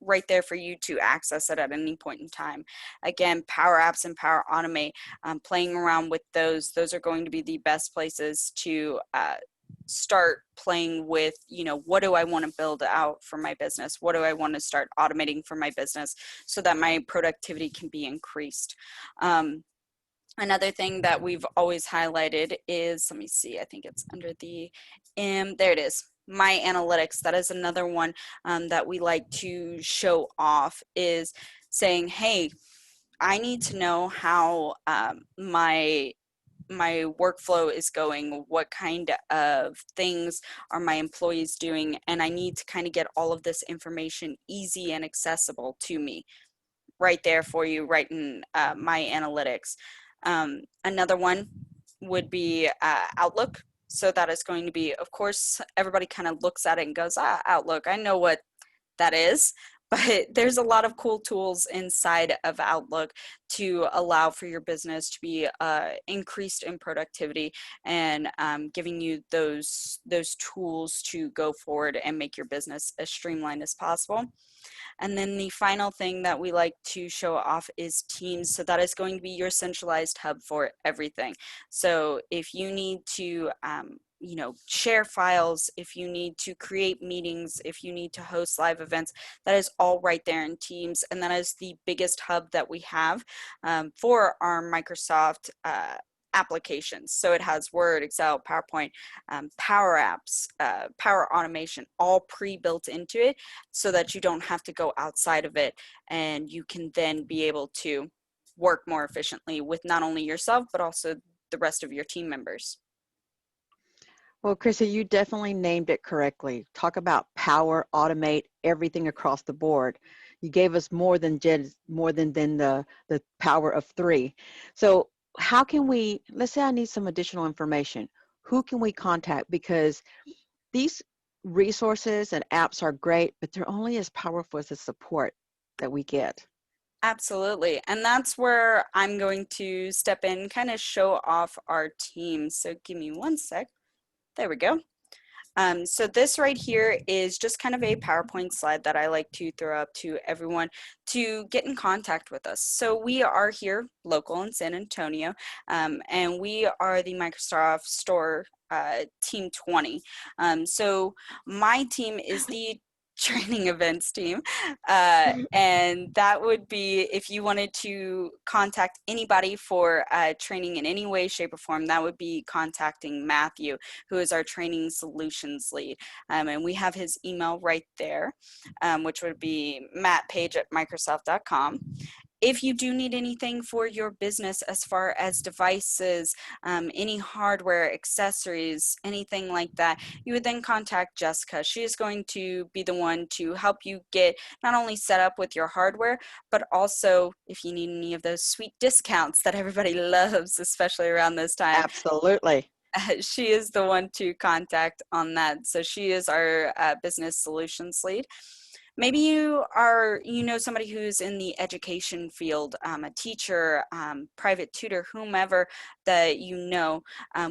right there for you to access it at any point in time. Again, Power Apps and Power Automate, playing around with those are going to be the best places to start playing with, what do I want to build out for my business? What do I want to start automating for my business so that my productivity can be increased? Another thing that we've always highlighted is, let me see, I think it's under the, there it is, My Analytics. That is another one that we like to show off, is saying, hey, I need to know how my workflow is going, what kind of things are my employees doing, and I need to kind of get all of this information easy and accessible to me right there for you, right in My Analytics. Another one would be Outlook. So that is going to be, of course, everybody kind of looks at it and goes, Outlook, I know what that is. But there's a lot of cool tools inside of Outlook to allow for your business to be increased in productivity and giving you those tools to go forward and make your business as streamlined as possible. And then the final thing that we like to show off is Teams. So that is going to be your centralized hub for everything. So if you need to, share files, if you need to create meetings, if you need to host live events, that is all right there in Teams. And that is the biggest hub that we have for our Microsoft applications. So it has Word, Excel, PowerPoint, Power Apps, Power Automation, all pre-built into it so that you don't have to go outside of it, and you can then be able to work more efficiently with not only yourself, but also the rest of your team members. Well, Chrissy, you definitely named it correctly. Talk about power, automate, everything across the board. You gave us more than the power of three. So how can we, let's say I need some additional information. Who can we contact? Because these resources and apps are great, but they're only as powerful as the support that we get. Absolutely. And that's where I'm going to step in, kind of show off our team. So give me one sec. There we go. So this right here is just kind of a PowerPoint slide that I like to throw up to everyone to get in contact with us. So we are here local in San Antonio, and we are the Microsoft Store Team 20. So my team is the training events team, and that would be if you wanted to contact anybody for training in any way, shape, or form, that would be contacting Matthew, who is our training solutions lead, and we have his email right there, which would be mattpage@microsoft.com. If you do need anything for your business as far as devices, any hardware, accessories, anything like that, you would then contact Jessica. She is going to be the one to help you get not only set up with your hardware, but also if you need any of those sweet discounts that everybody loves, especially around this time. Absolutely. She is the one to contact on that. So she is our business solutions lead. Maybe you know somebody who's in the education field, a teacher, private tutor, whomever that you know.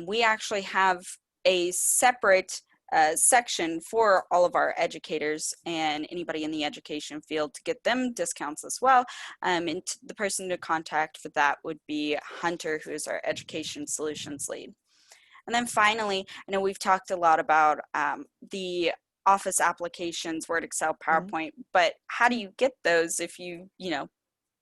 We actually have a separate section for all of our educators and anybody in the education field to get them discounts as well. And the person to contact for that would be Hunter, who is our education solutions lead. And then finally, I know we've talked a lot about the Office applications, Word, Excel, PowerPoint, but how do you get those if you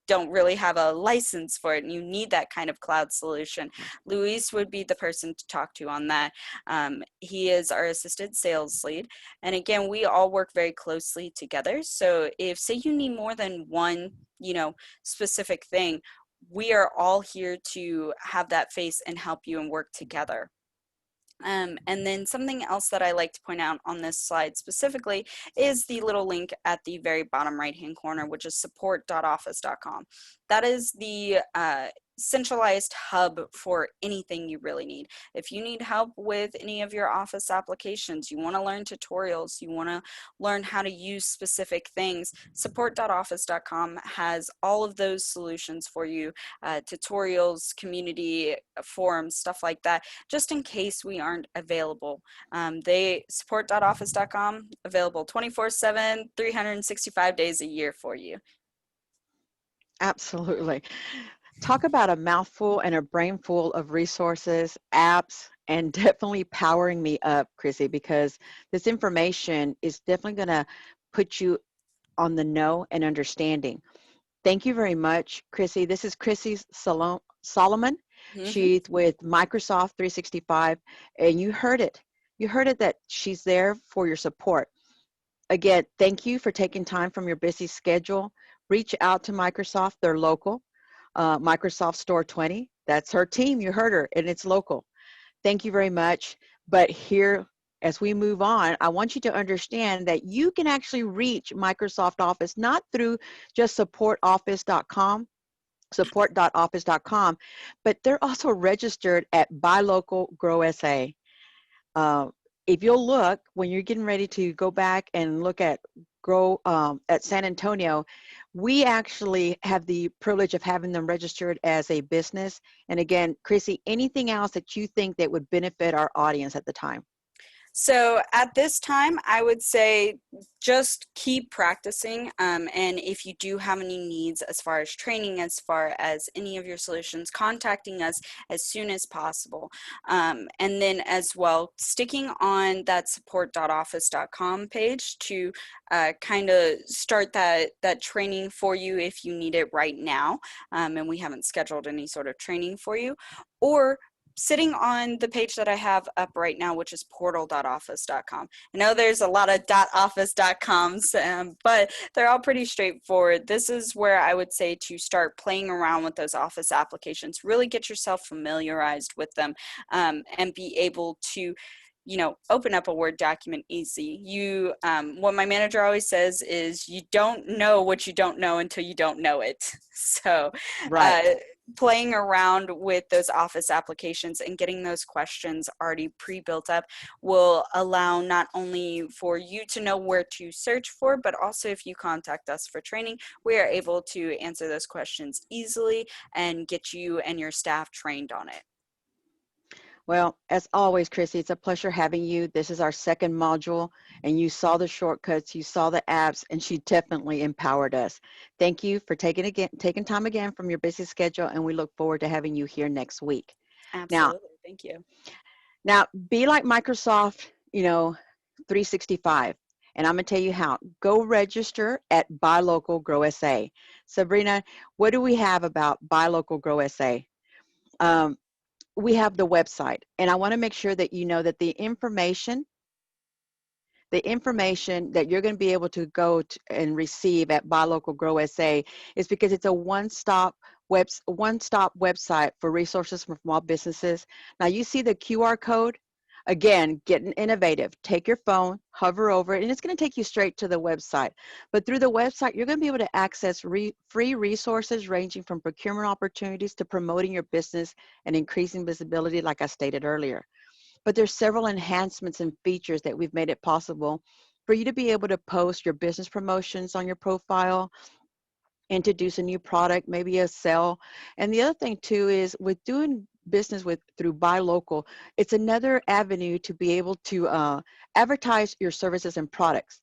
don't really have a license for it and you need that kind of cloud solution? Luis would be the person to talk to on that. He is our assistant sales lead. And again, we all work very closely together. So if, say, you need more than one, specific thing, we are all here to have that face and help you and work together. And then something else that I like to point out on this slide specifically is the little link at the very bottom right-hand corner, which is support.office.com. That is the centralized hub for anything you really need. If you need help with any of your Office applications, you want to learn tutorials, you want to learn how to use specific things, support.office.com has all of those solutions for you, tutorials, community forums, stuff like that, just in case we aren't available. Support.office.com, available 24/7, 365 days a year for you. Absolutely. Talk about a mouthful and a brain full of resources, apps, and definitely powering me up, Chrissy, because this information is definitely going to put you on the know and understanding. Thank you very much, Chrissy. This is Chrissy Solomon. Mm-hmm. She's with Microsoft 365, and you heard it. You heard it that she's there for your support. Again, thank you for taking time from your busy schedule. Reach out to Microsoft. They're local. Microsoft Store 20. That's her team. You heard her, and it's local. Thank you very much. But here, as we move on, I want you to understand that you can actually reach Microsoft Office not through just support.office.com, but they're also registered at Buy Local, Grow SA. If you'll look, when you're getting ready to go back and look at Grow at San Antonio, we actually have the privilege of having them registered as a business. And again, Chrissy, anything else that you think that would benefit our audience at the time? So at this time, I would say just keep practicing. And if you do have any needs as far as training, as far as any of your solutions, contacting us as soon as possible. And then as well, sticking on that support.office.com page to kind of start that training for you if you need it right now. And we haven't scheduled any sort of training for you. Or sitting on the page that I have up right now, which is portal.office.com. I know there's a lot of .office.coms, but they're all pretty straightforward. This is where I would say to start playing around with those Office applications, really get yourself familiarized with them, and be able to open up a Word document easy. What my manager always says is you don't know what you don't know until you don't know it. So Right. Playing around with those Office applications and getting those questions already pre-built up will allow not only for you to know where to search for, but also if you contact us for training, we are able to answer those questions easily and get you and your staff trained on it. Well, as always, Chrissy, it's a pleasure having you. This is our second module, and you saw the shortcuts, you saw the apps, and she definitely empowered us. Thank you for taking time again from your busy schedule, and we look forward to having you here next week. Absolutely. Thank you. Now, be like Microsoft, 365. And I'm going to tell you how. Go register at Buy Local Grow SA. Sabrina, what do we have about Buy Local Grow SA? We have the website. And I want to make sure that you know that the information that you're going to be able to go to and receive at Buy Local Grow SA is because it's a one-stop website for resources for small businesses. Now you see the QR code. Again, getting innovative. Take your phone, hover over it, and it's going to take you straight to the website. But through the website, you're going to be able to access free resources ranging from procurement opportunities to promoting your business and increasing visibility, like I stated earlier. But there's several enhancements and features that we've made it possible for you to be able to post your business promotions on your profile, introduce a new product, maybe a sale. And the other thing too is with doing business through Buy Local, it's another avenue to be able to advertise your services and products,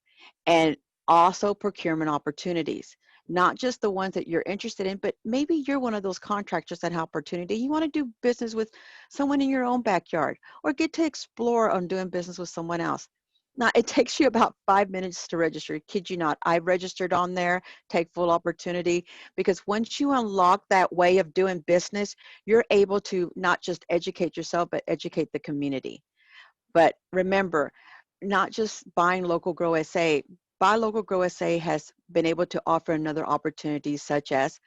and also procurement opportunities. Not just the ones that you're interested in, but maybe you're one of those contractors that have opportunity. You want to do business with someone in your own backyard, or get to explore on doing business with someone else. Now, it takes you about 5 minutes to register. Kid you not, I registered on there, take full opportunity, because once you unlock that way of doing business, you're able to not just educate yourself, but educate the community. But remember, not just buying Local Grow SA, Buy Local Grow SA has been able to offer another opportunity, such as,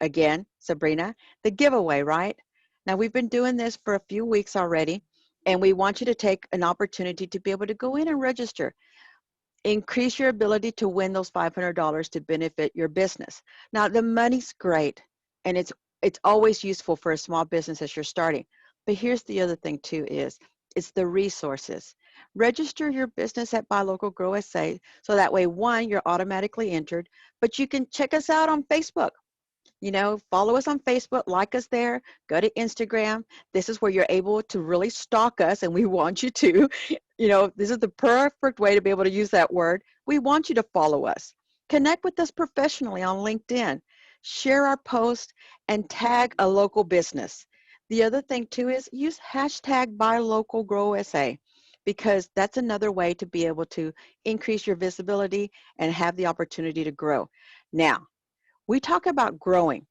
again, Sabrina, the giveaway, right? Now, we've been doing this for a few weeks already, and we want you to take an opportunity to be able to go in and register. Increase your ability to win those $500 to benefit your business. Now, the money's great, and it's always useful for a small business as you're starting. But here's the other thing too is, it's the resources. Register your business at Buy Local Grow SA, so that way, one, you're automatically entered, but you can check us out on Facebook. Follow us on Facebook, like us there, go to Instagram. This is where you're able to really stalk us, and we want you to. This is the perfect way to be able to use that word. We want you to follow us. Connect with us professionally on LinkedIn. Share our posts and tag a local business. The other thing too is use hashtag #BuyLocalGrowSA, because that's another way to be able to increase your visibility and have the opportunity to grow. Now, we talk about growing.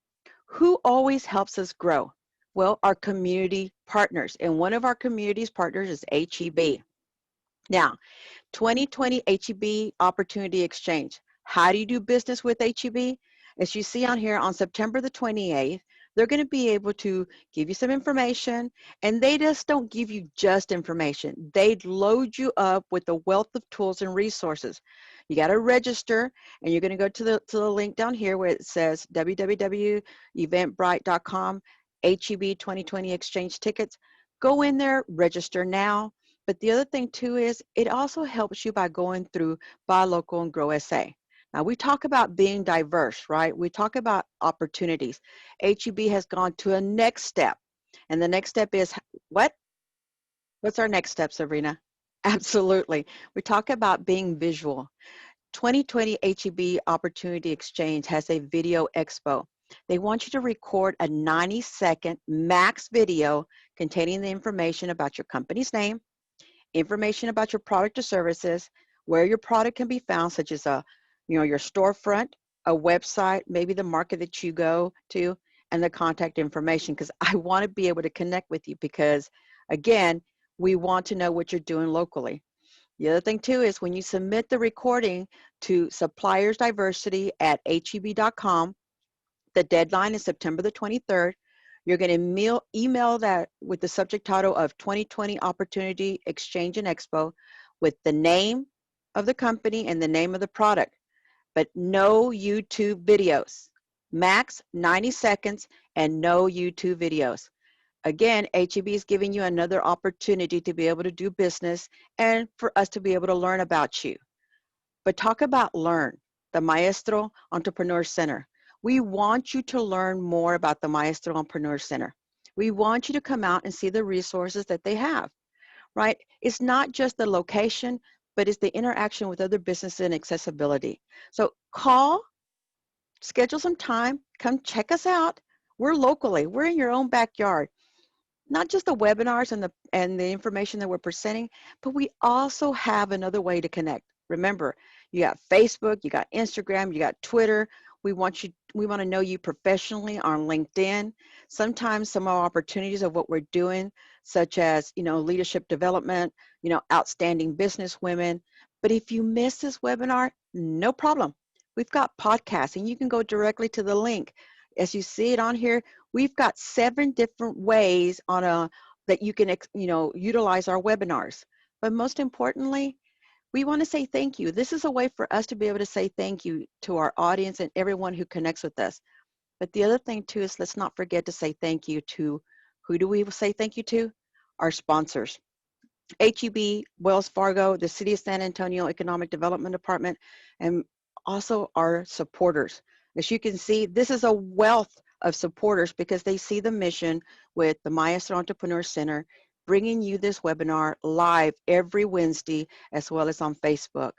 Who always helps us grow? Well, our community partners. And one of our community's partners is HEB. Now, 2020 HEB Opportunity Exchange. How do you do business with HEB? As you see on here, on September the 28th, they're going to be able to give you some information, and they just don't give you just information. They load you up with a wealth of tools and resources. You got to register, and you're going to go to the link down here where it says www.eventbrite.com, HEB 2020 Exchange Tickets. Go in there, register now. But the other thing too is it also helps you by going through Buy Local and Grow SA. Now we talk about being diverse, right? We talk about opportunities. HEB has gone to a next step. And the next step is what? What's our next step, Sabrina? Absolutely. We talk about being visual. 2020 HEB Opportunity Exchange has a video expo. They want you to record a 90-second max video containing the information about your company's name, information about your product or services, where your product can be found, such as your storefront, a website, maybe the market that you go to, and the contact information, because I want to be able to connect with you, because again, we want to know what you're doing locally. The other thing too is when you submit the recording to suppliersdiversity@heb.com, the deadline is September the 23rd. You're going to email that with the subject title of 2020 Opportunity Exchange and Expo with the name of the company and the name of the product, but no YouTube videos. Max 90 seconds and no YouTube videos. Again, HEB is giving you another opportunity to be able to do business and for us to be able to learn about you. But talk about learn, the Maestro Entrepreneur Center. We want you to learn more about the Maestro Entrepreneur Center. We want you to come out and see the resources that they have, right? It's not just the location, but it's the interaction with other businesses and accessibility. So call, schedule some time, come check us out. We're locally, we're in your own backyard. Not just the webinars and the information that we're presenting, but we also have another way to connect. Remember, you got Facebook, you got Instagram, you got Twitter. We want to know you professionally on LinkedIn. Sometimes some of our opportunities of what we're doing, such as, leadership development, outstanding business women. But if you miss this webinar, no problem. We've got podcasts and you can go directly to the link. As you see it on here, we've got 7 different ways that you can, utilize our webinars. But most importantly, we want to say thank you. This is a way for us to be able to say thank you to our audience and everyone who connects with us. But the other thing too is let's not forget to say thank you to, who do we say thank you to? Our sponsors. HEB, Wells Fargo, the City of San Antonio Economic Development Department, and also our supporters. As you can see, this is a wealth of supporters because they see the mission with the Maestro Entrepreneur Center, bringing you this webinar live every Wednesday, as well as on Facebook.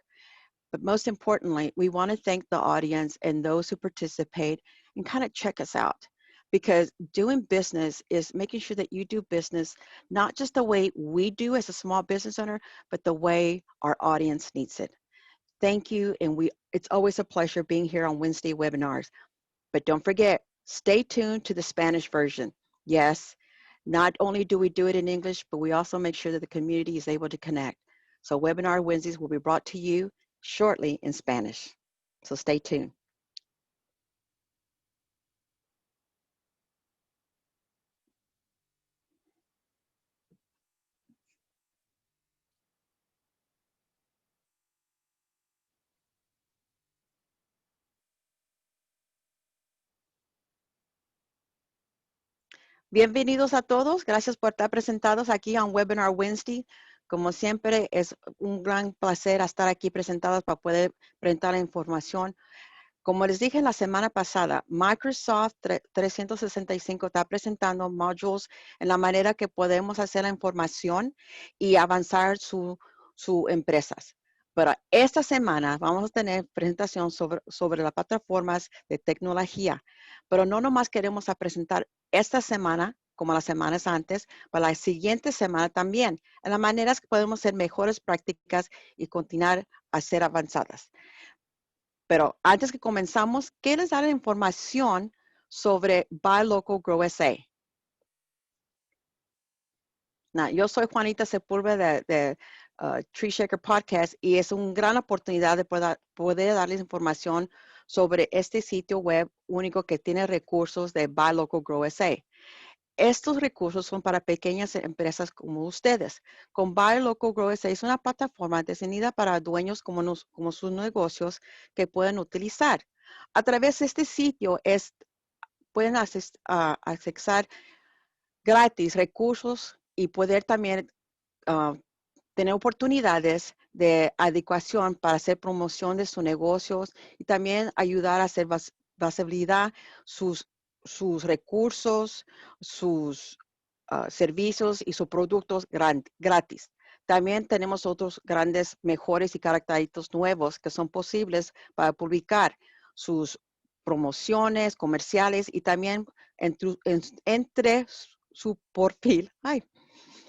But most importantly, we want to thank the audience and those who participate and kind of check us out. Because doing business is making sure that you do business, not just the way we do as a small business owner, but the way our audience needs it. Thank you, and it's always a pleasure being here on Wednesday webinars. But don't forget, stay tuned to the Spanish version. Yes, not only do we do it in English, but we also make sure that the community is able to connect. So Webinar Wednesdays will be brought to you shortly in Spanish. So stay tuned. Bienvenidos a todos. Gracias por estar presentados aquí en Webinar Wednesday. Como siempre, es un gran placer estar aquí presentados para poder presentar la información. Como les dije la semana pasada, Microsoft 365 está presentando modules en la manera que podemos hacer la información y avanzar sus empresas. Pero esta semana vamos a tener presentación sobre las plataformas de tecnología. Pero no nomás queremos presentar esta semana, como las semanas antes, para la siguiente semana también, en las maneras que podemos hacer mejores prácticas y continuar a ser avanzadas. Pero antes que comenzamos, quiero dar información sobre Buy Local, Grow SA. Yo soy Juanita Sepúlveda de Tree Shaker Podcast y es una gran oportunidad de poder darles información sobre este sitio web único que tiene recursos de Buy Local, Grow SA. Estos recursos son para pequeñas empresas como ustedes. Con Buy Local, Grow SA es una plataforma diseñada para dueños como sus negocios que pueden utilizar. A través de este sitio pueden accesar gratis recursos y poder también tener oportunidades de adecuación para hacer promoción de sus negocios y también ayudar a hacer visibilidad sus recursos, sus servicios y sus productos gratis. También tenemos otros grandes mejores y característicos nuevos que son posibles para publicar sus promociones comerciales y también entre su perfil. Ay,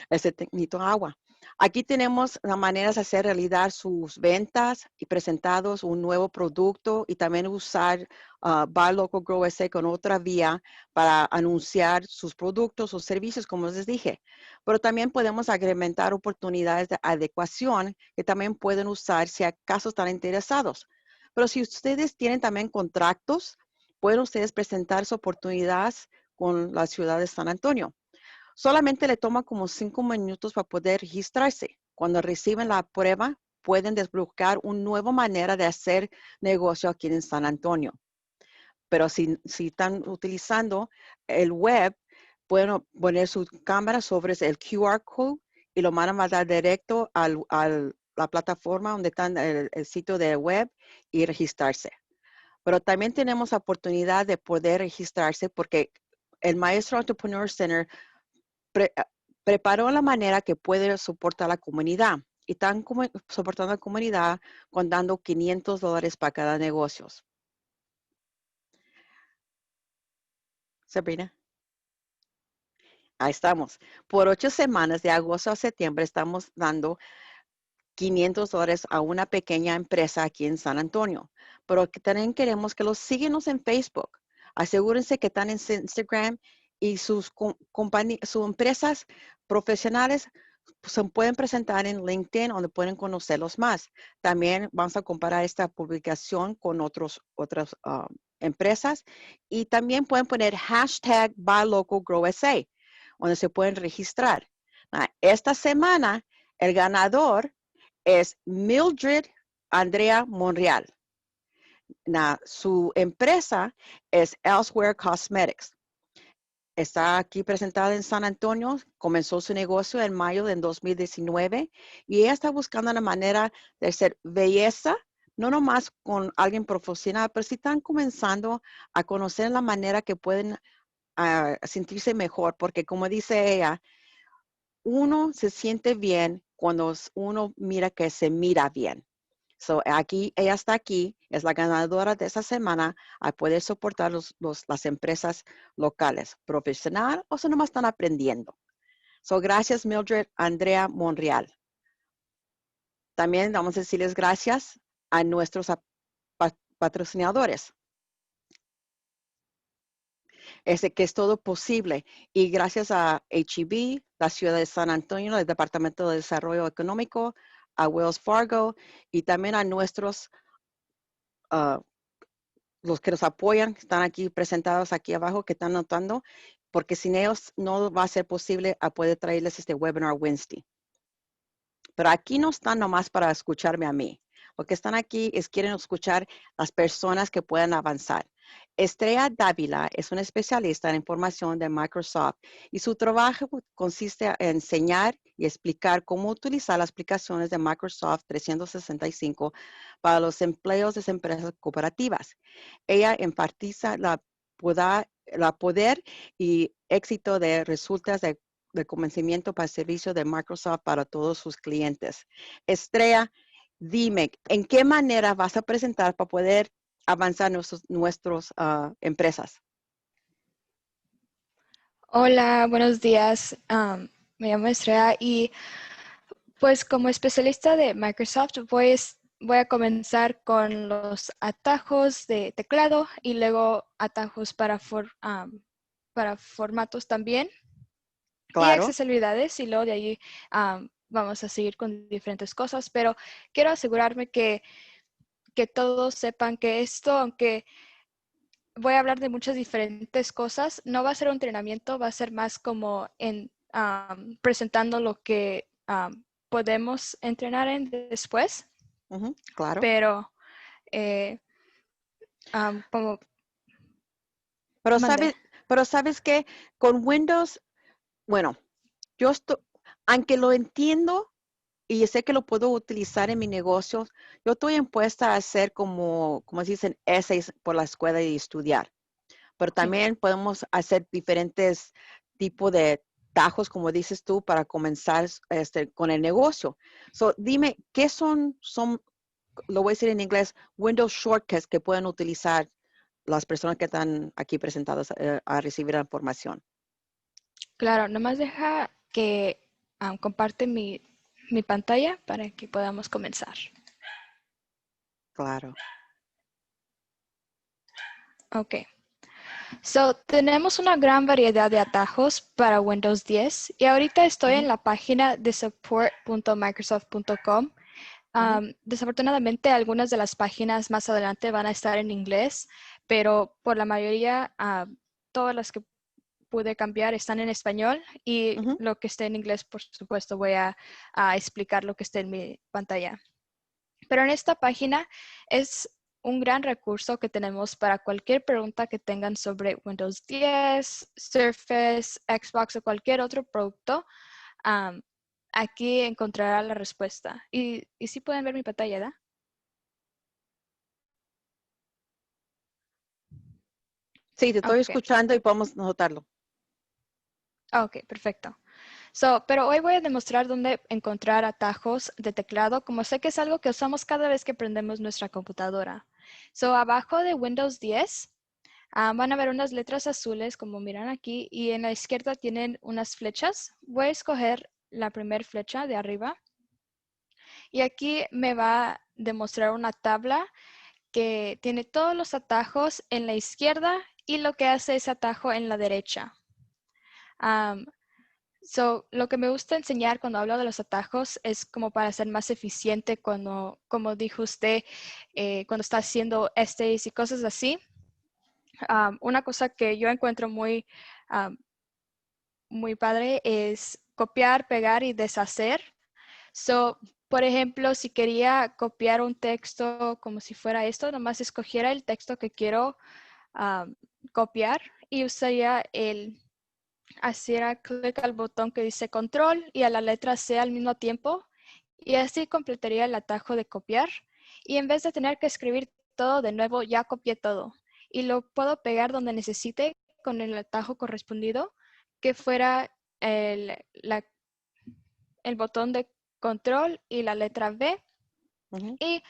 ese necesito agua. Aquí tenemos las maneras de hacer realidad sus ventas y presentados un nuevo producto y también usar Buy Local, Grow SA con otra vía para anunciar sus productos o servicios, como les dije. Pero también podemos agregar oportunidades de adecuación que también pueden usar si acaso están interesados. Pero si ustedes tienen también contratos, pueden ustedes presentar sus oportunidades con la ciudad de San Antonio. Solamente le toma como 5 minutos para poder registrarse. Cuando reciben la prueba, pueden desbloquear una nueva manera de hacer negocio aquí en San Antonio. Pero si están utilizando el web, pueden poner su cámara sobre el QR code y lo van a mandar directo a la plataforma donde está el sitio de web y registrarse. Pero también tenemos la oportunidad de poder registrarse porque el maestro Entrepreneur Center preparó la manera que puede soportar la comunidad. Y están soportando la comunidad con dando $500 para cada negocio. Sabrina. Ahí estamos. Por 8 semanas, de agosto a septiembre, estamos dando $500 a una pequeña empresa aquí en San Antonio. Pero también queremos que los síguenos en Facebook. Asegúrense que están en Instagram y sus empresas profesionales se pueden presentar en LinkedIn, donde pueden conocerlos más. También vamos a comparar esta publicación con otras empresas, y también pueden poner hashtag #BuyLocalGrowSA, donde se pueden registrar. Esta semana, el ganador es Mildred Andrea Monreal. Su empresa es Elsewhere Cosmetics. Está aquí presentada en San Antonio, comenzó su negocio en mayo de 2019 y ella está buscando una manera de hacer belleza, no nomás con alguien profesional, pero sí están comenzando a conocer la manera que pueden sentirse mejor, porque como dice ella, uno se siente bien cuando uno mira que se mira bien. So, ella está aquí, es la ganadora de esa semana a poder soportar las empresas locales, profesional o si nomás están aprendiendo. So, gracias Mildred Andrea Monreal. También vamos a decirles gracias a nuestros patrocinadores. Que es todo posible. Y gracias a H-E-B, la ciudad de San Antonio, el Departamento de Desarrollo Económico, a Wells Fargo y también a nuestros los que nos apoyan, que están aquí presentados aquí abajo, que están notando, porque sin ellos no va a ser posible a poder traerles este webinar Wednesday. Pero aquí no están nomás para escucharme a mí. Lo que están aquí es quieren escuchar las personas que puedan avanzar. Estrella Dávila es una especialista en información de Microsoft y su trabajo consiste en enseñar y explicar cómo utilizar las aplicaciones de Microsoft 365 para los empleos de empresas cooperativas. Ella enfatiza la poder y éxito de resultados de convencimiento para el servicio de Microsoft para todos sus clientes. Estrella, dime, ¿en qué manera vas a presentar para poder avanzar nuestras empresas? Hola, buenos días. Me llamo Estrella y pues como especialista de Microsoft voy a comenzar con los atajos de teclado y luego atajos para formatos también y Claro. accesibilidades y luego de ahí vamos a seguir con diferentes cosas, pero quiero asegurarme que todos sepan que esto, aunque voy a hablar de muchas diferentes cosas, no va a ser un entrenamiento, va a ser más como en presentando lo que podemos entrenar en después, Claro. pero como mandé. Pero sabes que con Windows, bueno, aunque lo entiendo y sé que lo puedo utilizar en mi negocio, yo estoy impuesta a hacer como se dicen, essays por la escuela y estudiar. Pero también podemos hacer diferentes tipos de tajos, como dices tú, para comenzar con el negocio. So, dime, ¿qué son, lo voy a decir en inglés, Windows shortcuts que pueden utilizar las personas que están aquí presentadas a recibir la información? Claro, nomás deja que comparte mi pantalla para que podamos comenzar. Claro. Ok. So, tenemos una gran variedad de atajos para Windows 10 y ahorita estoy en la página de support.microsoft.com. Desafortunadamente, algunas de las páginas más adelante van a estar en inglés, pero por la mayoría, todas las que pude cambiar están en español y lo que esté en inglés, por supuesto, voy a explicar lo que esté en mi pantalla. Pero en esta página es un gran recurso que tenemos para cualquier pregunta que tengan sobre Windows 10, Surface, Xbox o cualquier otro producto. Aquí encontrará la respuesta. Y sí pueden ver mi pantalla, ¿verdad? Sí, te estoy Ok. escuchando y podemos notarlo. Ok, perfecto. Pero hoy voy a demostrar dónde encontrar atajos de teclado, como sé que es algo que usamos cada vez que prendemos nuestra computadora. Abajo de Windows 10 van a ver unas letras azules, como miran aquí, y en la izquierda tienen unas flechas. Voy a escoger la primera flecha de arriba. Y aquí me va a demostrar una tabla que tiene todos los atajos en la izquierda y lo que hace ese atajo en la derecha. Lo que me gusta enseñar cuando hablo de los atajos es como para ser más eficiente cuando, como dijo usted, cuando está haciendo essays y cosas así. Una cosa que yo encuentro muy padre es copiar, pegar y deshacer. Por ejemplo, si quería copiar un texto como si fuera esto, nomás escogiera el texto que quiero copiar y usaría hacía clic al botón que dice control y a la letra C al mismo tiempo y así completaría el atajo de copiar y en vez de tener que escribir todo de nuevo ya copié todo y lo puedo pegar donde necesite con el atajo correspondido que fuera el botón de control y la letra V y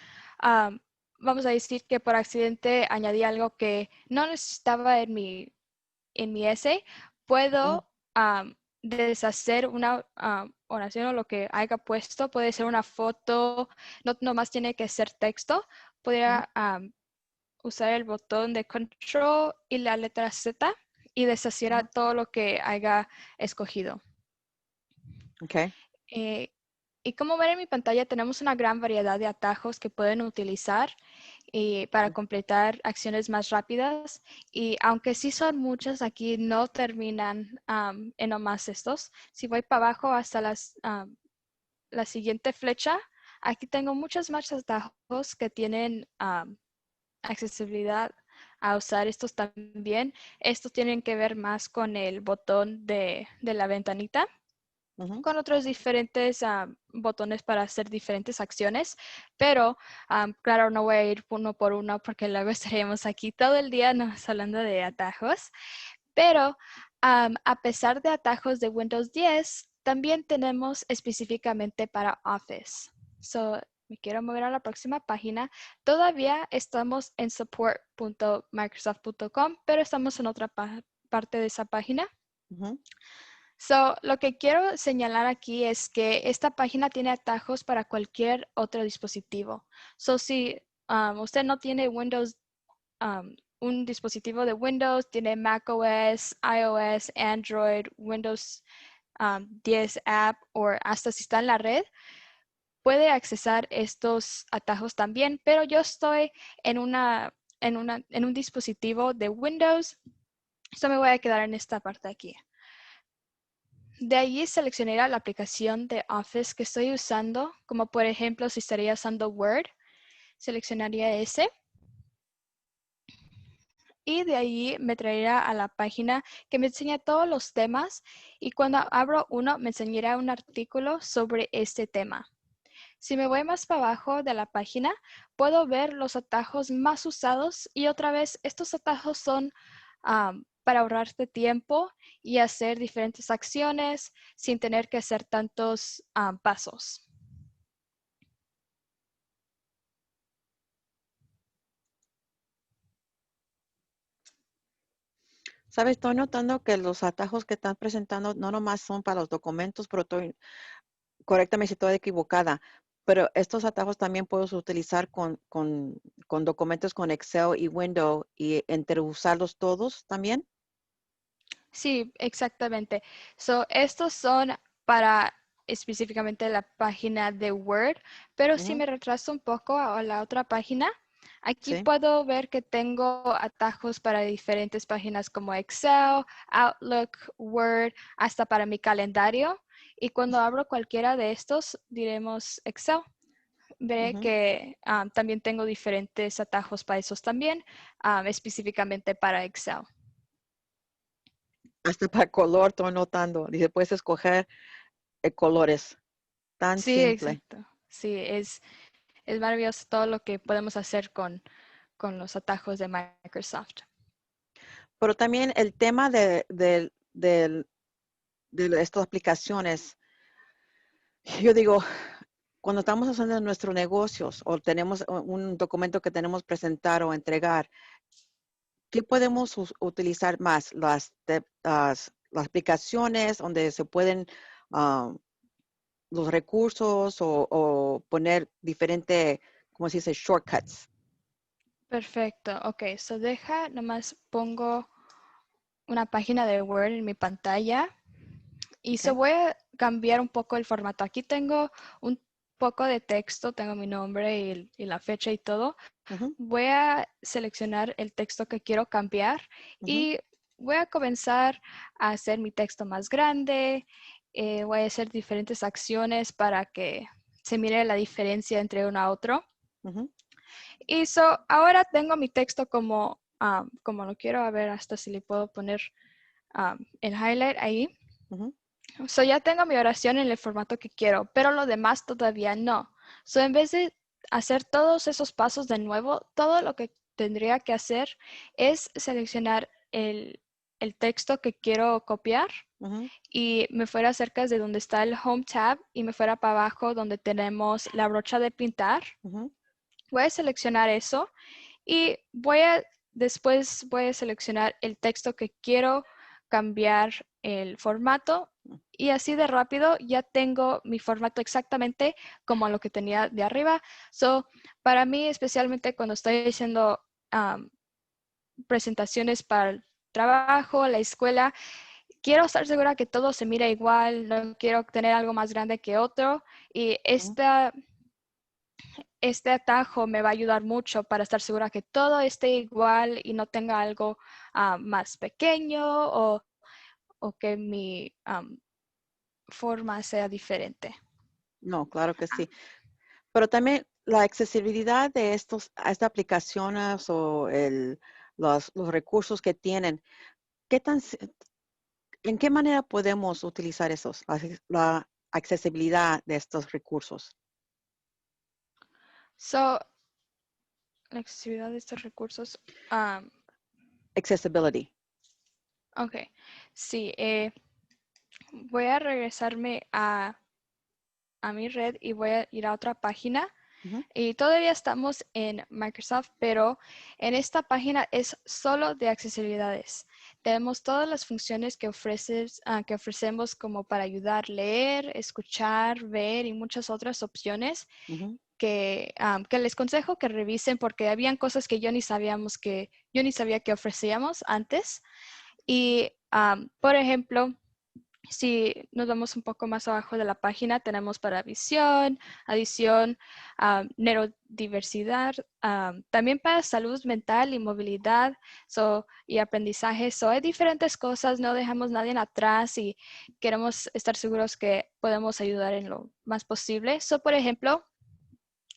vamos a decir que por accidente añadí algo que no necesitaba en mi essay, puedo deshacer una oración o lo que haya puesto. Puede ser una foto, no nomás tiene que ser texto. Podría usar el botón de control y la letra Z y deshacer todo lo que haya escogido. Okay. Y como ven en mi pantalla, tenemos una gran variedad de atajos que pueden utilizar para completar acciones más rápidas. Y aunque sí son muchas, aquí no terminan en nomás estos. Si voy para abajo hasta la siguiente flecha, aquí tengo muchos más atajos que tienen accesibilidad a usar estos también. Estos tienen que ver más con el botón de la ventanita. Con otros diferentes botones para hacer diferentes acciones, pero claro, no voy a ir uno por uno porque luego estaríamos aquí todo el día hablando de atajos, pero a pesar de atajos de Windows 10, también tenemos específicamente para Office. Me quiero mover a la próxima página. Todavía estamos en support.microsoft.com, pero estamos en otra parte de esa página. Lo que quiero señalar aquí es que esta página tiene atajos para cualquier otro dispositivo. Si usted no tiene Windows, un dispositivo de Windows, tiene macOS, iOS, Android, Windows 10 App o hasta si está en la red, puede accesar estos atajos también, pero yo estoy en un dispositivo de Windows, me voy a quedar en esta parte aquí. De allí seleccionaría la aplicación de Office que estoy usando, como por ejemplo si estaría usando Word, seleccionaría ese. Y de allí me traerá a la página que me enseña todos los temas y cuando abro uno me enseñará un artículo sobre este tema. Si me voy más para abajo de la página, puedo ver los atajos más usados y otra vez estos atajos son para ahorrarte tiempo y hacer diferentes acciones sin tener que hacer tantos pasos. ¿Sabes? Estoy notando que los atajos que están presentando no nomás son para los documentos, pero corréctame si estoy equivocada, pero estos atajos también puedes utilizar con documentos con Excel y Windows y entre usarlos todos también. Sí, exactamente. Estos son para específicamente la página de Word, pero si me retraso un poco a la otra página, aquí Sí. puedo ver que tengo atajos para diferentes páginas como Excel, Outlook, Word, hasta para mi calendario. Y cuando abro cualquiera de estos, diremos Excel. Veré que también tengo diferentes atajos para esos también, específicamente para Excel. Hasta para color estoy notando. Dice, puedes escoger colores. Tan Sí, simple. exacto. Sí, es maravilloso todo lo que podemos hacer con los atajos de Microsoft. Pero también el tema de estas aplicaciones, yo digo, cuando estamos haciendo nuestros negocios o tenemos un documento que tenemos que presentar o entregar, ¿qué podemos utilizar más? Las aplicaciones donde se pueden los recursos o poner diferente, ¿cómo se dice? Shortcuts. Perfecto. Ok, so nomás pongo una página de Word en mi pantalla y Okay. voy a cambiar un poco el formato. Aquí tengo un poco de texto, tengo mi nombre y la fecha y todo. Ujú, Voy a seleccionar el texto que quiero cambiar ujú, y voy a comenzar a hacer mi texto más grande. Voy a hacer diferentes acciones para que se mire la diferencia entre uno a otro. ujú. Y ahora tengo mi texto como lo quiero. A ver hasta si le puedo poner el highlight ahí. Ujú. Ya tengo mi oración en el formato que quiero, pero lo demás todavía no. En vez de hacer todos esos pasos de nuevo, todo lo que tendría que hacer es seleccionar el texto que quiero copiar Ujú, y me fuera cerca de donde está el Home tab y me fuera para abajo donde tenemos la brocha de pintar. ujú, Voy a seleccionar eso y después voy a seleccionar el texto que quiero cambiar el formato y así de rápido ya tengo mi formato exactamente como lo que tenía de arriba. Para mí, especialmente cuando estoy haciendo presentaciones para el trabajo, la escuela, quiero estar segura que todo se mira igual, no quiero tener algo más grande que otro y ujú. este atajo me va a ayudar mucho para estar segura que todo esté igual y no tenga algo más pequeño o que mi forma sea diferente. No, claro que sí. Pero también la accesibilidad de estas aplicaciones o los recursos que tienen, ¿en qué manera podemos utilizar la accesibilidad de estos recursos? La accesibilidad de estos recursos. Accessibility. Ok, sí, voy a regresarme a mi red y voy a ir a otra página. Ujú, Y todavía estamos en Microsoft, pero en esta página es solo de accesibilidades. Tenemos todas las funciones que ofrecemos como para ayudar, leer, escuchar, ver y muchas otras opciones ujú, que les aconsejo que revisen porque habían cosas que yo ni sabía que ofrecíamos antes. Y, por ejemplo, si nos vamos un poco más abajo de la página, tenemos para visión, adición, neurodiversidad, también para salud mental y movilidad y aprendizaje. Hay diferentes cosas, no dejamos nadie atrás y queremos estar seguros que podemos ayudar en lo más posible. Por ejemplo,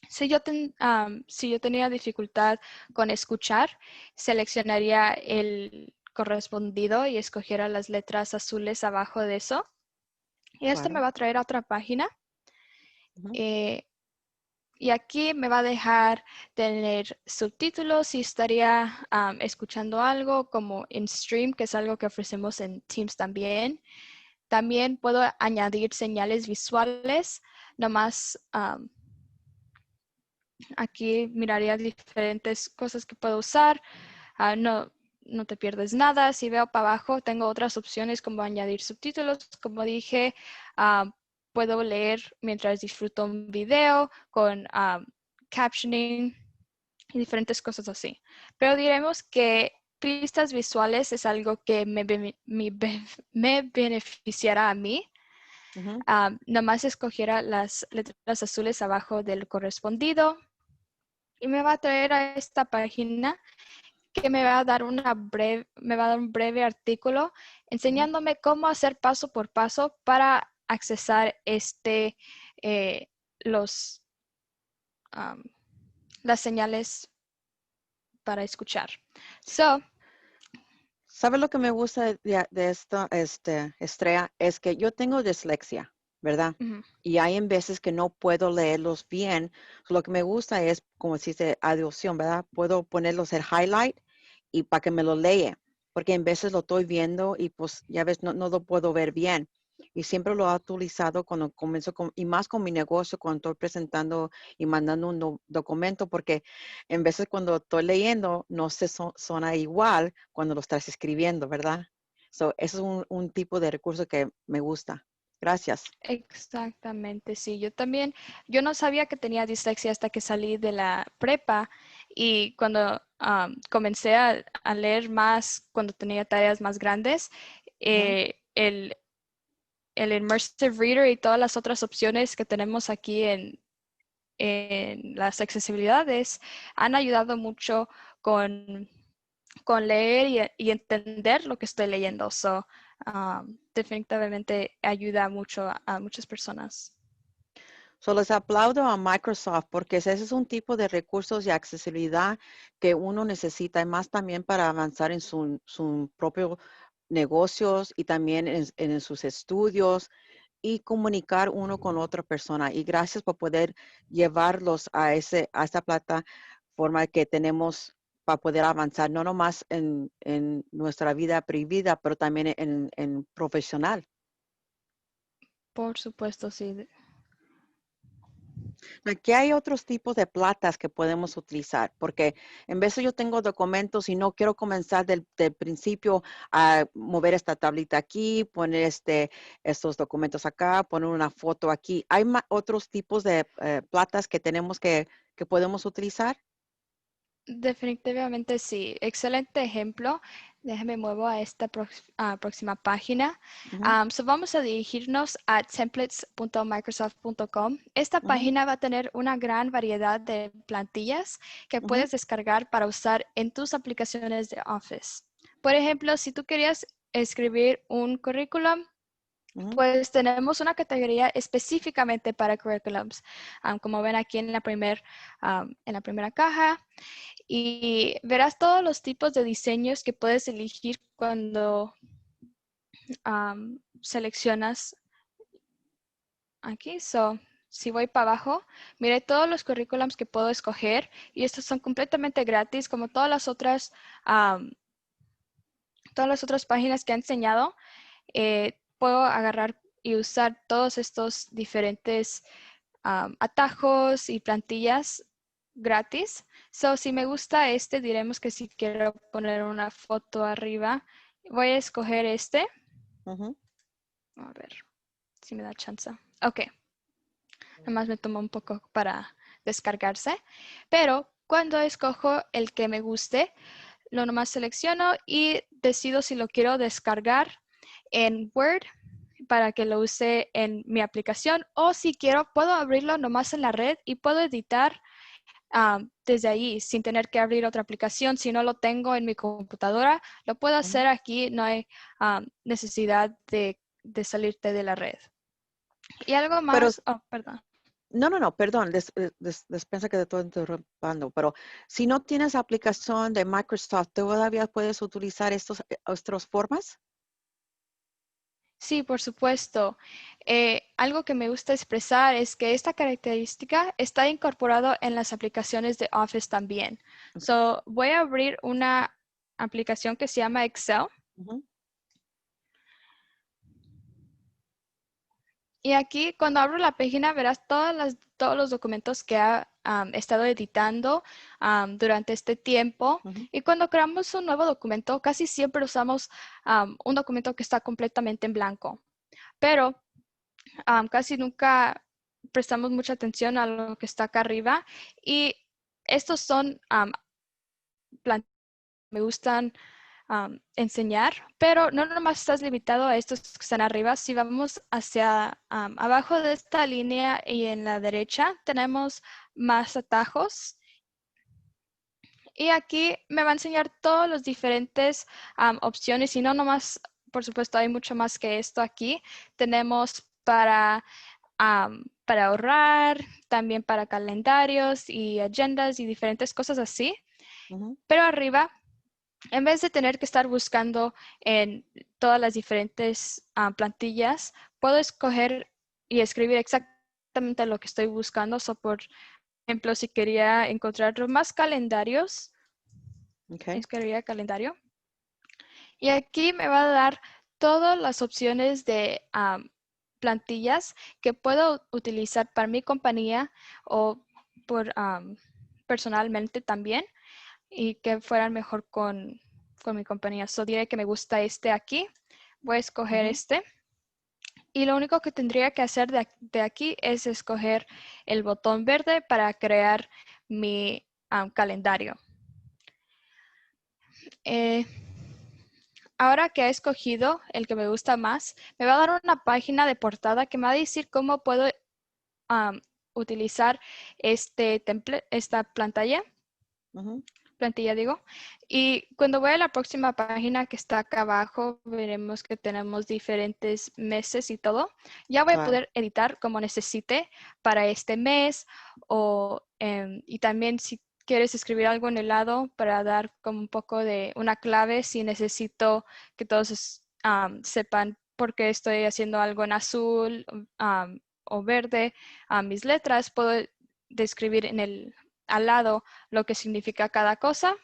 si yo tenía dificultad con escuchar, seleccionaría el correspondido y escogiera las letras azules abajo de eso. Y esto me claro. va a traer a otra página. Ujú, eh, y aquí me va a dejar tener subtítulos y estaría escuchando algo como en Stream, que es algo que ofrecemos en Teams también. También puedo añadir señales visuales, nomás aquí miraría diferentes cosas que puedo usar. No te pierdes nada. Si veo para abajo, tengo otras opciones como añadir subtítulos. Como dije, puedo leer mientras disfruto un video con captioning y diferentes cosas así. Pero diremos que pistas visuales es algo que me beneficiará a mí. ujú. Nomás escogiera las letras azules abajo del correspondido y me va a traer a esta página que me va a dar un breve artículo enseñándome cómo hacer paso por paso para accesar los, um, las señales para escuchar. ¿Sabe lo que me gusta de esto, Estrella? Es que yo tengo dislexia, ¿verdad? Ujú. Y hay en veces que no puedo leerlos bien. Lo que me gusta es, como se dice, adición, ¿verdad? Puedo ponerlos el highlight y para que me lo lea. porque en veces lo estoy viendo y pues ya ves, no lo puedo ver bien. Y siempre lo he utilizado cuando comienzo y más con mi negocio, cuando estoy presentando y mandando un documento, porque en veces cuando estoy leyendo no se suena igual cuando lo estás escribiendo, ¿verdad? So, eso es un tipo de recurso que me gusta. Gracias. Exactamente, sí. Yo también, yo no sabía que tenía dislexia hasta que salí de la prepa y cuando comencé a leer más, cuando tenía tareas más grandes, el Immersive Reader y todas las otras opciones que tenemos aquí en las accesibilidades han ayudado mucho con leer y entender lo que estoy leyendo. So, definitivamente ayuda mucho a muchas personas. So, les aplaudo a Microsoft porque ese es un tipo de recursos y accesibilidad que uno necesita y más también para avanzar en su propio negocios y también en sus estudios y comunicar uno con otra persona. Y gracias por poder llevarlos a esa plataforma que tenemos para poder avanzar, no nomás en nuestra vida privada, pero también en profesional. Por supuesto, sí. Aquí hay otros tipos de platas que podemos utilizar, porque en vez de yo tengo documentos y no quiero comenzar del principio a mover esta tablita aquí, poner estos documentos acá, poner una foto aquí. ¿Hay otros tipos de platas que tenemos que podemos utilizar? Definitivamente sí. Excelente ejemplo. Déjame muevo a esta próxima página. Ujú, So vamos a dirigirnos a templates.microsoft.com. Esta ujú, página va a tener una gran variedad de plantillas que ujú, puedes descargar para usar en tus aplicaciones de Office. Por ejemplo, si tú querías escribir un currículum, ujú. pues tenemos una categoría específicamente para curriculums, como ven aquí en la primera caja, y verás todos los tipos de diseños que puedes elegir cuando seleccionas aquí. So, si voy para abajo, mire todos los currículums que puedo escoger y estos son completamente gratis, como todas las otras páginas que he enseñado. Puedo agarrar y usar todos estos diferentes atajos y plantillas gratis. So, si me gusta diremos que si quiero poner una foto arriba, voy a escoger este. Ujú. A ver si me da chance. Ok, nomás me toma un poco para descargarse, pero cuando escojo el que me guste, lo nomás selecciono y decido si lo quiero descargar en Word para que lo use en mi aplicación o si quiero puedo abrirlo nomás en la red y puedo editar desde ahí sin tener que abrir otra aplicación. Si no lo tengo en mi computadora, lo puedo hacer aquí, no hay necesidad de salirte de la red. Y algo Pero más, perdón. no, perdón, despensa que te estoy interrumpiendo, pero si no tienes aplicación de Microsoft, ¿todavía puedes utilizar estos formas? Sí, por supuesto. Algo que me gusta expresar es que esta característica está incorporado en las aplicaciones de Office también. So, voy a abrir una aplicación que se llama Excel. Ujú, Y aquí, cuando abro la página, verás todos los documentos que ha estado editando durante este tiempo. ujú. Y cuando creamos un nuevo documento, casi siempre usamos un documento que está completamente en blanco. Pero casi nunca prestamos mucha atención a lo que está acá arriba. Y estos son plantillas que me gustan enseñar, pero no nomás estás limitado a estos que están arriba. Si vamos hacia abajo de esta línea y en la derecha tenemos más atajos. Y aquí me va a enseñar todas las diferentes opciones y no nomás, por supuesto, hay mucho más que esto aquí. Tenemos para ahorrar, también para calendarios y agendas y diferentes cosas así. Ujú. Pero arriba, en vez de tener que estar buscando en todas las diferentes plantillas, puedo escoger y escribir exactamente lo que estoy buscando. So, por ejemplo, si quería encontrar más calendarios, Okay. escribiría calendario. Y aquí me va a dar todas las opciones de plantillas que puedo utilizar para mi compañía o por personalmente también y que fueran mejor con mi compañía. So diré que me gusta este aquí. Voy a escoger este. Y lo único que tendría que hacer de aquí es escoger el botón verde para crear mi calendario. Ahora que he escogido el que me gusta más, me va a dar una página de portada que me va a decir cómo puedo utilizar esta plantilla, digo. Y cuando voy a la próxima página que está acá abajo, veremos que tenemos diferentes meses y todo. Ya voy a poder editar como necesite para este mes y también si quieres escribir algo en el lado para dar como un poco de una clave si necesito que todos sepan por qué estoy haciendo algo en azul o verde. Mis letras puedo describir al lado lo que significa cada cosa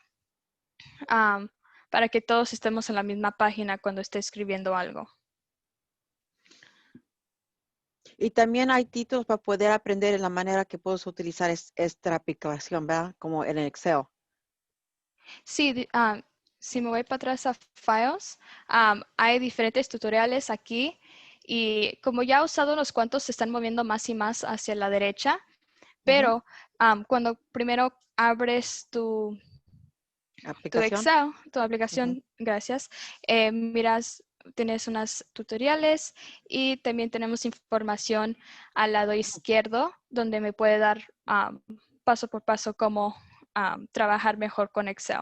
para que todos estemos en la misma página cuando esté escribiendo algo. Y también hay títulos para poder aprender en la manera que puedes utilizar esta aplicación, ¿verdad? Como en Excel. Sí, si me voy para atrás a Files, hay diferentes tutoriales aquí y como ya he usado unos cuantos, se están moviendo más y más hacia la derecha, pero cuando primero abres tu Excel, tu aplicación, gracias, miras, tienes unos tutoriales y también tenemos información al lado izquierdo donde me puede dar paso por paso cómo trabajar mejor con Excel.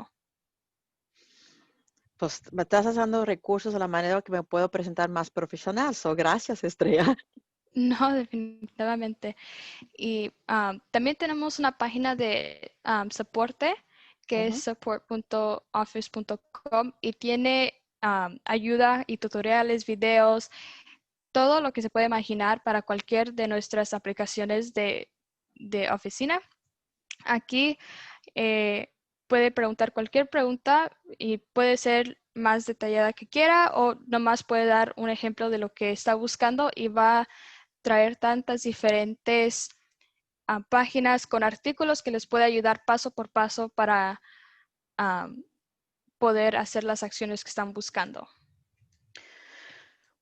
Pues me estás dando recursos a la manera que me puedo presentar más profesional. So, gracias, Estrella. No, definitivamente. Y también tenemos una página de soporte que es support.office.com y tiene ayuda y tutoriales, videos, todo lo que se puede imaginar para cualquier de nuestras aplicaciones de oficina. Aquí puede preguntar cualquier pregunta y puede ser más detallada que quiera o nomás puede dar un ejemplo de lo que está buscando y va a traer tantas diferentes páginas con artículos que les puede ayudar paso por paso para poder hacer las acciones que están buscando.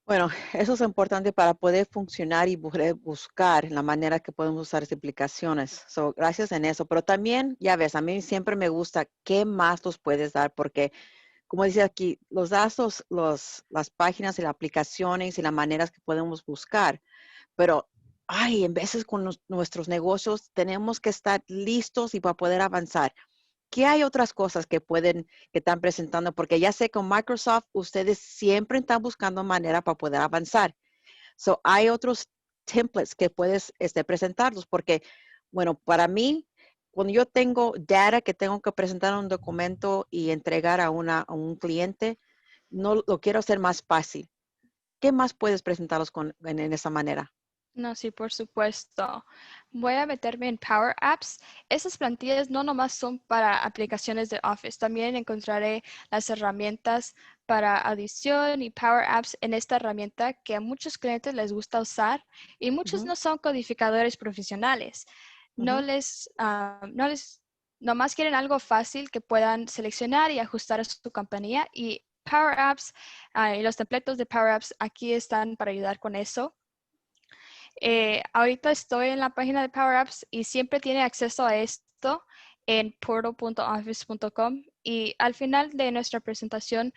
Bueno, eso es importante para poder funcionar y poder buscar la manera que podemos usar estas aplicaciones. So, gracias en eso. Pero también, ya ves, a mí siempre me gusta qué más nos puedes dar porque, como dice aquí, los datos, las páginas y las aplicaciones y las maneras que podemos buscar. Pero, en veces con nuestros negocios tenemos que estar listos y para poder avanzar. ¿Qué hay otras cosas que están presentando? Porque ya sé que con Microsoft ustedes siempre están buscando manera para poder avanzar. So, hay otros templates que puedes presentarlos porque, bueno, para mí, cuando yo tengo data que tengo que presentar en un documento y entregar a un cliente, no lo quiero hacer más fácil. ¿Qué más puedes presentarlos en esa manera? No, sí, por supuesto. Voy a meterme en Power Apps. Esas plantillas no nomás son para aplicaciones de Office. También encontraré las herramientas para adición y Power Apps en esta herramienta que a muchos clientes les gusta usar y muchos no son codificadores profesionales. Nomás quieren algo fácil que puedan seleccionar y ajustar a su compañía y Power Apps y los templates de Power Apps aquí están para ayudar con eso. Ahorita estoy en la página de Power Apps y siempre tiene acceso a esto en portal.office.com y al final de nuestra presentación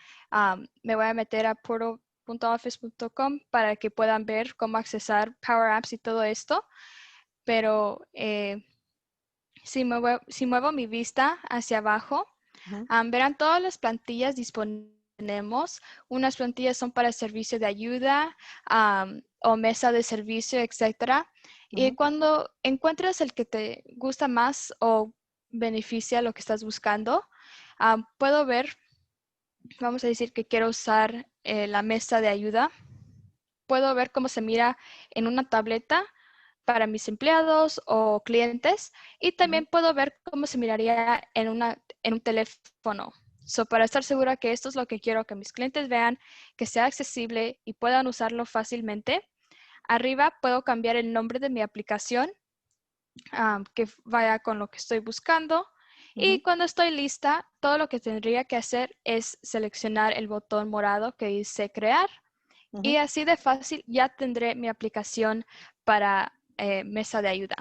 me voy a meter a portal.office.com para que puedan ver cómo accesar Power Apps y todo esto. Pero si muevo mi vista hacia abajo, verán todas las plantillas disponibles. Tenemos unas plantillas son para servicio de ayuda o mesa de servicio, etcétera. Y cuando encuentres el que te gusta más o beneficia lo que estás buscando, puedo ver, vamos a decir que quiero usar la mesa de ayuda. Puedo ver cómo se mira en una tableta para mis empleados o clientes y también puedo ver cómo se miraría en un teléfono. So, para estar segura que esto es lo que quiero que mis clientes vean, que sea accesible y puedan usarlo fácilmente, arriba puedo cambiar el nombre de mi aplicación que vaya con lo que estoy buscando. Y cuando estoy lista, todo lo que tendría que hacer es seleccionar el botón morado que dice crear. Y así de fácil ya tendré mi aplicación para mesa de ayuda.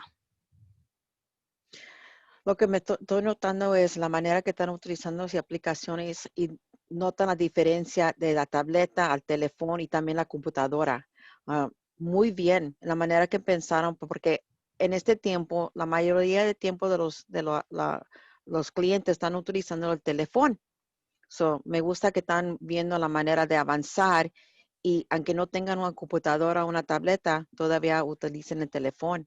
Lo que me estoy notando es la manera que están utilizando las aplicaciones y notan la diferencia de la tableta al teléfono y también la computadora. Muy bien, la manera que pensaron, porque en este tiempo, la mayoría del tiempo de los clientes están utilizando el teléfono. So, me gusta que están viendo la manera de avanzar y aunque no tengan una computadora o una tableta, todavía utilicen el teléfono.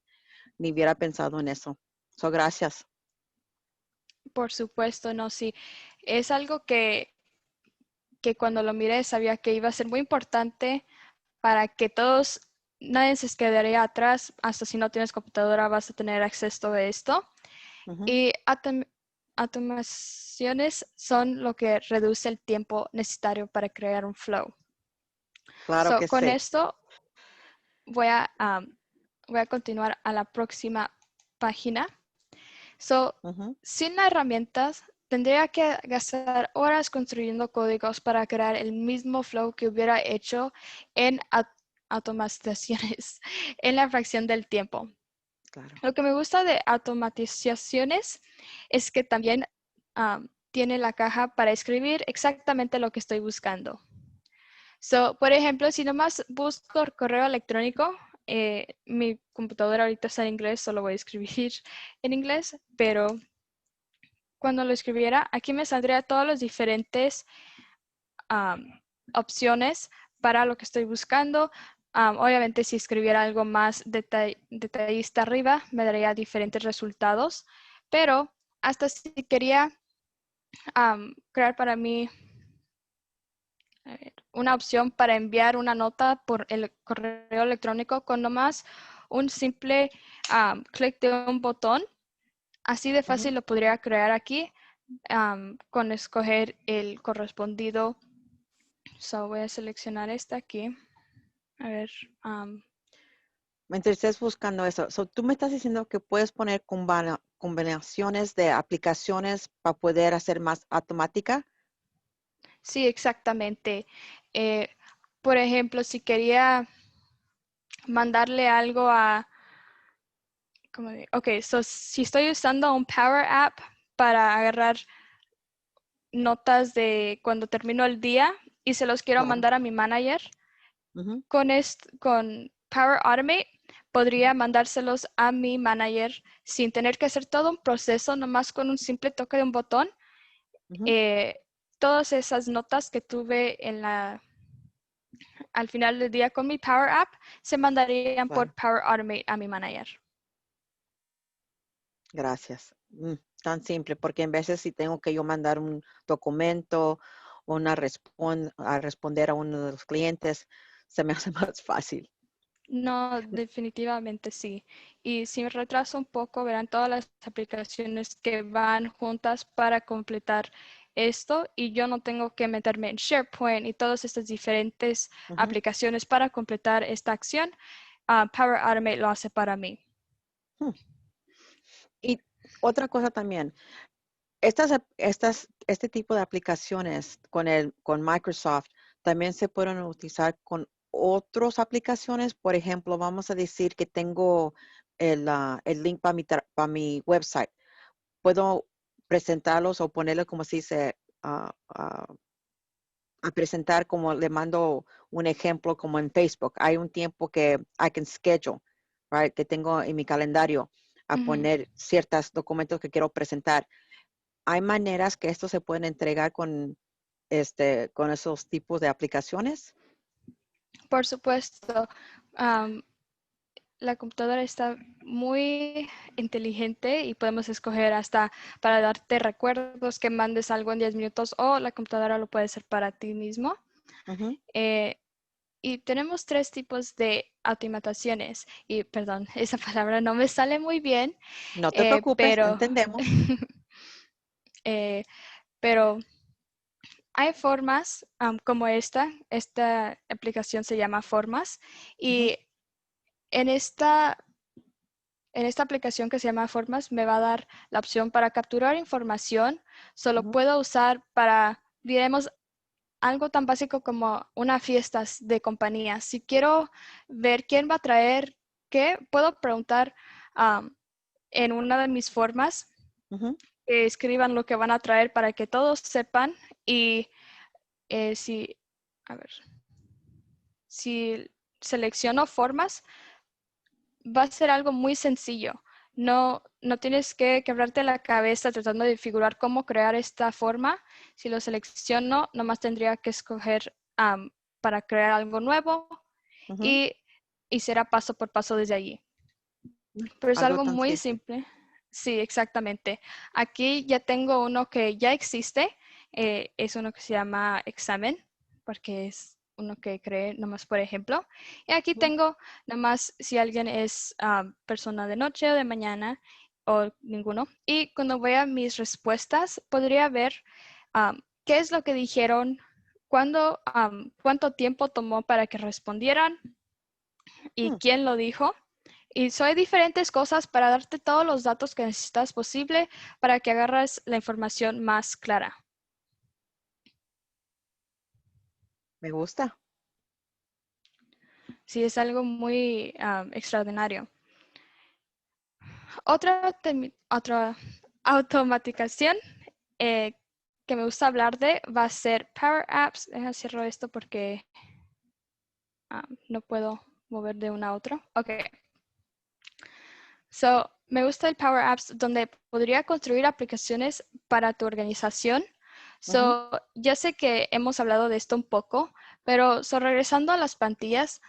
Ni hubiera pensado en eso. So, gracias. Por supuesto, no, sí. Es algo que cuando lo miré sabía que iba a ser muy importante para que todos, nadie se quedaría atrás. Hasta si no tienes computadora vas a tener acceso a esto. Y automaciones son lo que reduce el tiempo necesario para crear un flow. Claro que Con sí. esto voy a continuar a la próxima página. Sin las herramientas, tendría que gastar horas construyendo códigos para crear el mismo flow que hubiera hecho en automatizaciones en la fracción del tiempo. Claro. Lo que me gusta de automatizaciones es que también tiene la caja para escribir exactamente lo que estoy buscando. Por ejemplo, si nomás busco correo electrónico, mi computadora ahorita está en inglés, solo voy a escribir en inglés, pero cuando lo escribiera, aquí me saldría todas las diferentes opciones para lo que estoy buscando. Obviamente, si escribiera algo más detallista arriba, me daría diferentes resultados, pero hasta si quería crear para mí una opción para enviar una nota por el correo electrónico con nomás un simple clic de un botón. Así de fácil lo podría crear aquí con escoger el correspondido. Voy a seleccionar esta aquí. A ver. Mientras estés buscando eso, tú me estás diciendo que puedes poner combinaciones de aplicaciones para poder hacer más automática. Sí, exactamente. Por ejemplo, si quería mandarle algo si estoy usando un Power App para agarrar notas de cuando termino el día y se los quiero mandar a mi manager, con Power Automate podría mandárselos a mi manager sin tener que hacer todo un proceso, nomás con un simple toque de un botón. Todas esas notas que tuve al final del día con mi Power App se mandarían por Power Automate a mi manager. Gracias. Tan simple, porque en veces si tengo que yo mandar un documento o a responder a uno de los clientes, se me hace más fácil. No, definitivamente sí. Y si me retraso un poco, verán todas las aplicaciones que van juntas para completar esto y yo no tengo que meterme en SharePoint y todas estas diferentes aplicaciones para completar esta acción. Power Automate lo hace para mí. Y otra cosa también, este tipo de aplicaciones con Microsoft también se pueden utilizar con otras aplicaciones. Por ejemplo, vamos a decir que tengo el link para mi website. Puedo presentarlos o ponerlo como se dice a presentar, como le mando un ejemplo como en Facebook. Hay un tiempo que I can schedule, right, que tengo en mi calendario a poner ciertos documentos que quiero presentar. ¿Hay maneras que esto se pueden entregar con esos tipos de aplicaciones? Por supuesto. La computadora está muy inteligente y podemos escoger hasta para darte recuerdos que mandes algo en 10 minutos o la computadora lo puede hacer para ti mismo. Y tenemos 3 tipos de automatizaciones. Y perdón, esa palabra no me sale muy bien. No te preocupes, pero, entendemos. pero hay formas como esta aplicación se llama Formas y en esta aplicación que se llama Formas me va a dar la opción para capturar información. Solo puedo usar para, diremos, algo tan básico como una fiesta de compañía. Si quiero ver quién va a traer qué, puedo preguntar en una de mis formas que escriban lo que van a traer para que todos sepan y si selecciono formas, va a ser algo muy sencillo. No tienes que quebrarte la cabeza tratando de figurar cómo crear esta forma. Si lo selecciono, nomás tendría que escoger para crear algo nuevo y será paso por paso desde allí. Pero es algo tan muy simple. simple. Sí, exactamente. Aquí ya tengo uno que ya existe. Es uno que se llama examen, porque es uno que creé nomás por ejemplo. Y aquí tengo nomás si alguien es persona de noche o de mañana o ninguno. Y cuando voy a mis respuestas, podría ver qué es lo que dijeron, cuánto tiempo tomó para que respondieran y quién lo dijo. Y hay diferentes cosas para darte todos los datos que necesitas posible para que agarres la información más clara. Me gusta. Sí, es algo muy extraordinario. Otra automatización que me gusta hablar de va a ser Power Apps. Deja cierro esto porque no puedo mover de una a otra. Ok. So, me gusta el Power Apps donde podría construir aplicaciones para tu organización. So, ya sé que hemos hablado de esto un poco, pero regresando a las plantillas,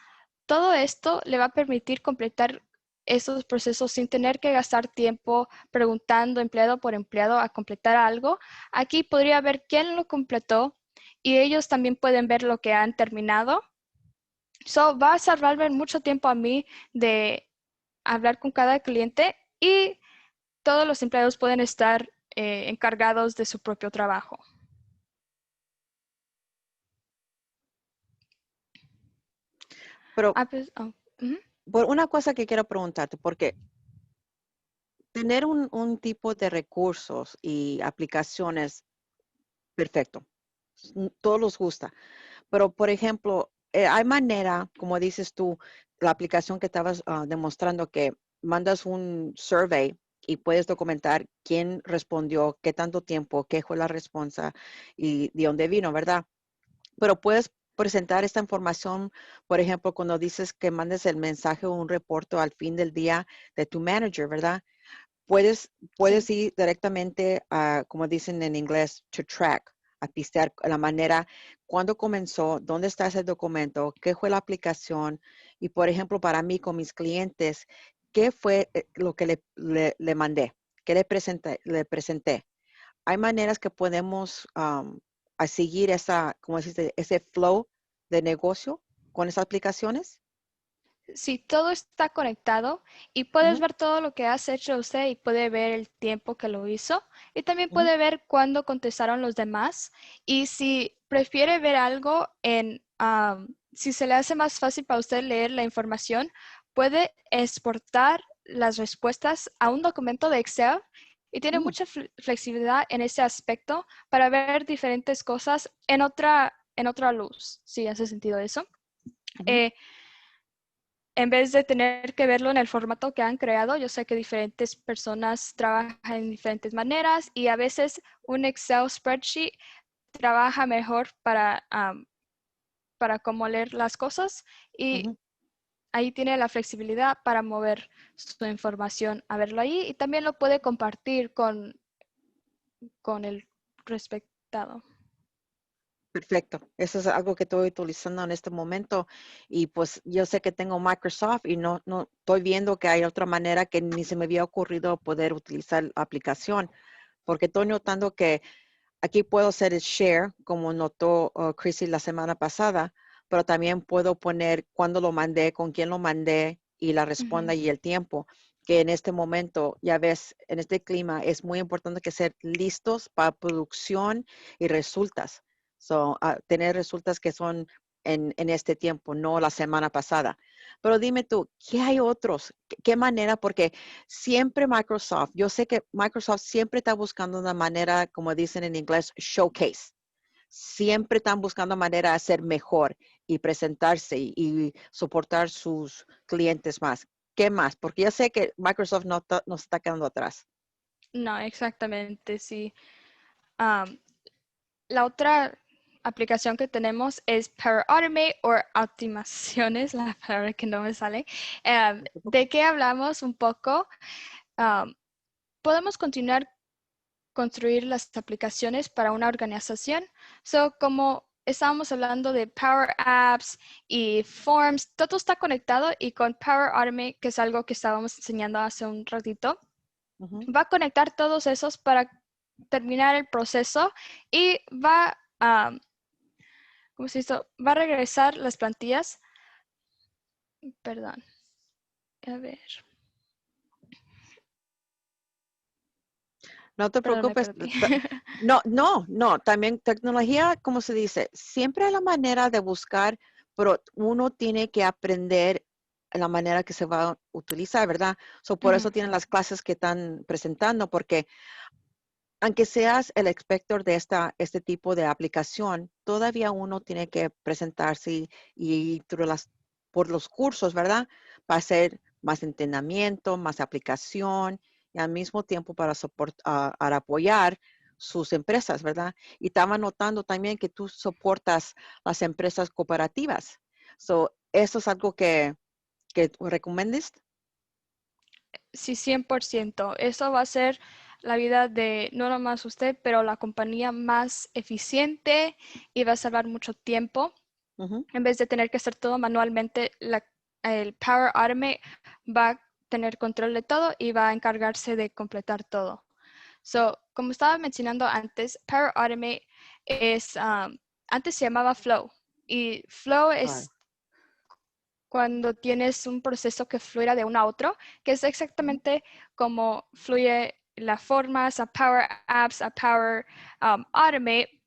todo esto le va a permitir completar esos procesos sin tener que gastar tiempo preguntando empleado por empleado a completar algo. Aquí podría ver quién lo completó y ellos también pueden ver lo que han terminado. So, va a salvarme mucho tiempo a mí de hablar con cada cliente y todos los empleados pueden estar encargados de su propio trabajo. Pero por una cosa que quiero preguntarte, porque tener un tipo de recursos y aplicaciones, perfecto, todos los gusta. Pero, por ejemplo, hay manera, como dices tú, la aplicación que estabas demostrando que mandas un survey y puedes documentar quién respondió, qué tanto tiempo, qué fue la respuesta y de dónde vino, ¿verdad? Pero puedes presentar esta información, por ejemplo, cuando dices que mandes el mensaje o un reporte al fin del día de tu manager, ¿verdad? Puedes ir directamente a, como dicen en inglés, to track, a pistear la manera, cuándo comenzó, dónde está ese documento, qué fue la aplicación. Y, por ejemplo, para mí, con mis clientes, ¿qué fue lo que le mandé? ¿Qué le presenté? Hay maneras que podemos a seguir como ese flow de negocio con esas aplicaciones. Sí, todo está conectado y puedes ver todo lo que has hecho usted y puede ver el tiempo que lo hizo y también puede ver cuándo contestaron los demás y si prefiere ver algo si se le hace más fácil para usted leer la información, puede exportar las respuestas a un documento de Excel y tiene mucha flexibilidad en ese aspecto para ver diferentes cosas en otra luz. ¿Sí hace sentido eso? En vez de tener que verlo en el formato que han creado, yo sé que diferentes personas trabajan en diferentes maneras y a veces un Excel spreadsheet trabaja mejor para cómo leer las cosas y ahí tiene la flexibilidad para mover su información a verlo ahí y también lo puede compartir con el respectado. Perfecto. Eso es algo que estoy utilizando en este momento. Y pues yo sé que tengo Microsoft y no estoy viendo que hay otra manera que ni se me había ocurrido poder utilizar la aplicación. Porque estoy notando que aquí puedo hacer el share, como notó Chrissy la semana pasada, pero también puedo poner cuándo lo mandé, con quién lo mandé y la responda y el tiempo. Que en este momento, ya ves, en este clima es muy importante que ser listos para producción y resultas. So, tener resultados que son en este tiempo, no la semana pasada. Pero dime tú, ¿qué hay otros? ¿Qué manera? Porque siempre Microsoft, yo sé que Microsoft siempre está buscando una manera, como dicen en inglés, showcase. Siempre están buscando manera de hacer mejor y presentarse y soportar sus clientes más. ¿Qué más? Porque yo sé que Microsoft no está quedando atrás. No, exactamente, sí. La otra aplicación que tenemos es Power Automate o optimizaciones, la palabra que no me sale. ¿De qué hablamos un poco? Podemos continuar construir las aplicaciones para una organización. So, como estábamos hablando de Power Apps y Forms, todo está conectado y con Power Automate, que es algo que estábamos enseñando hace un ratito, va a conectar todos esos para terminar el proceso y va a, ¿cómo se dice? Va a regresar las plantillas. Perdón. A ver. No te Perdón, me preocupes. perdí. No. También tecnología, como se dice, siempre hay la manera de buscar, pero uno tiene que aprender la manera que se va a utilizar, ¿verdad? So, por eso tienen las clases que están presentando, porque aunque seas el experto de este tipo de aplicación, todavía uno tiene que presentarse y por los cursos, ¿verdad? Para hacer más entrenamiento, más aplicación y al mismo tiempo para apoyar sus empresas, ¿verdad? Y estaba notando también que tú soportas las empresas cooperativas. So, ¿eso es algo que recomiendes? Sí, 100%. Eso va a ser la vida de no nomás usted, pero la compañía más eficiente y va a salvar mucho tiempo. Ujú. En vez de tener que hacer todo manualmente, el Power Automate va a tener control de todo y va a encargarse de completar todo. So, como estaba mencionando antes, Power Automate es, antes se llamaba Flow. Y Flow es cuando tienes un proceso que fluya de uno a otro, que es exactamente como fluye las formas a Power Apps, a Power Automate.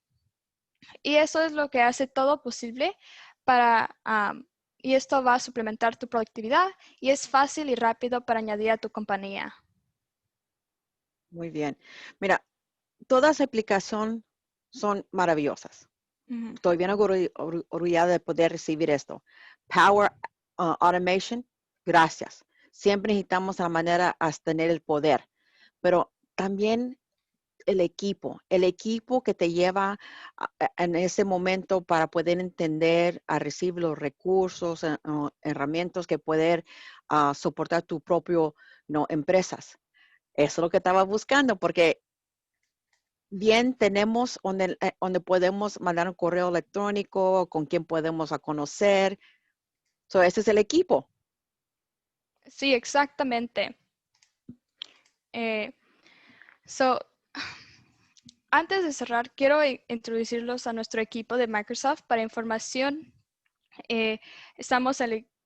Y eso es lo que hace todo posible para, y esto va a suplementar tu productividad y es fácil y rápido para añadir a tu compañía. Muy bien. Mira, todas las aplicaciones son maravillosas. Estoy bien orgullosa de poder recibir esto. Power Automation, gracias. Siempre necesitamos la manera de tener el poder, pero también el equipo que te lleva en ese momento para poder entender, a recibir los recursos, herramientas que poder soportar tu propio empresas. Eso es lo que estaba buscando, porque bien tenemos donde podemos mandar un correo electrónico, con quién podemos conocer. So, ese es el equipo. Sí, exactamente. So, antes de cerrar, quiero introducirlos a nuestro equipo de Microsoft para información.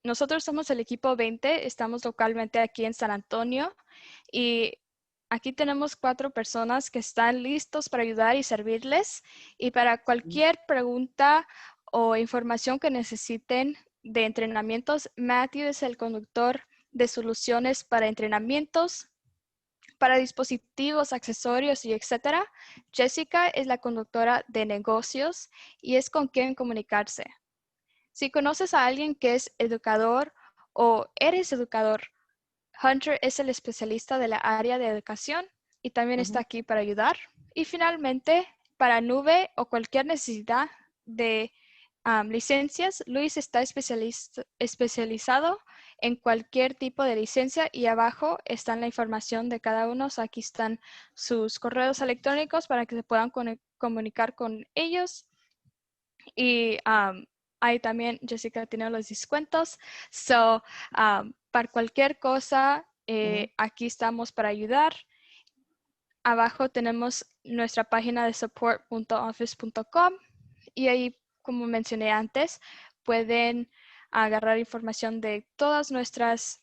Nosotros somos el equipo 20, estamos localmente aquí en San Antonio y aquí tenemos 4 personas que están listos para ayudar y servirles. Y para cualquier pregunta o información que necesiten de entrenamientos, Matthew es el conductor de soluciones para entrenamientos, para dispositivos, accesorios y etcétera. Jessica es la conductora de negocios y es con quien comunicarse. Si conoces a alguien que es educador o eres educador, Hunter es el especialista de la área de educación y también está aquí para ayudar. Y finalmente, para nube o cualquier necesidad de licencias, Luis está especializado en cualquier tipo de licencia y abajo está la información de cada uno. Aquí están sus correos electrónicos para que se puedan comunicar con ellos. Y ahí también Jessica tiene los descuentos. So, para cualquier cosa, aquí estamos para ayudar. Abajo tenemos nuestra página de support.office.com y ahí, como mencioné antes, pueden agarrar información de todas nuestras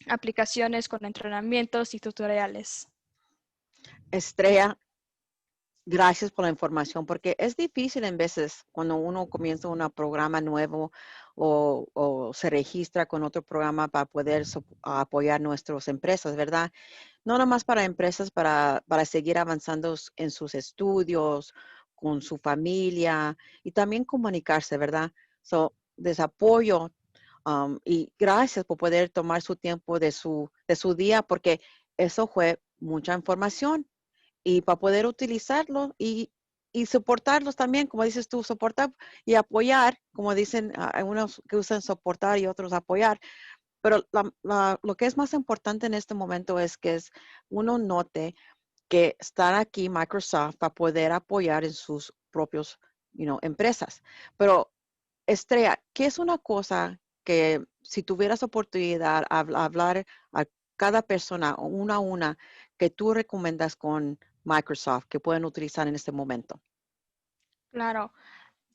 aplicaciones con entrenamientos y tutoriales. Estrella, gracias por la información, porque es difícil en veces cuando uno comienza un programa nuevo o se registra con otro programa para poder apoyar nuestras empresas, ¿verdad? No nomás para empresas, para seguir avanzando en sus estudios, con su familia y también comunicarse, ¿verdad? So, les apoyo y gracias por poder tomar su tiempo de su día, porque eso fue mucha información y para poder utilizarlo y soportarlos también, como dices tú, soportar y apoyar, como dicen, hay unos que usan soportar y otros apoyar, pero lo que es más importante en este momento es que uno note que están aquí Microsoft para poder apoyar en sus propios, empresas. Pero, Estrella, ¿qué es una cosa que si tuvieras oportunidad hablar a cada persona, una a una, que tú recomiendas con Microsoft que pueden utilizar en este momento? Claro.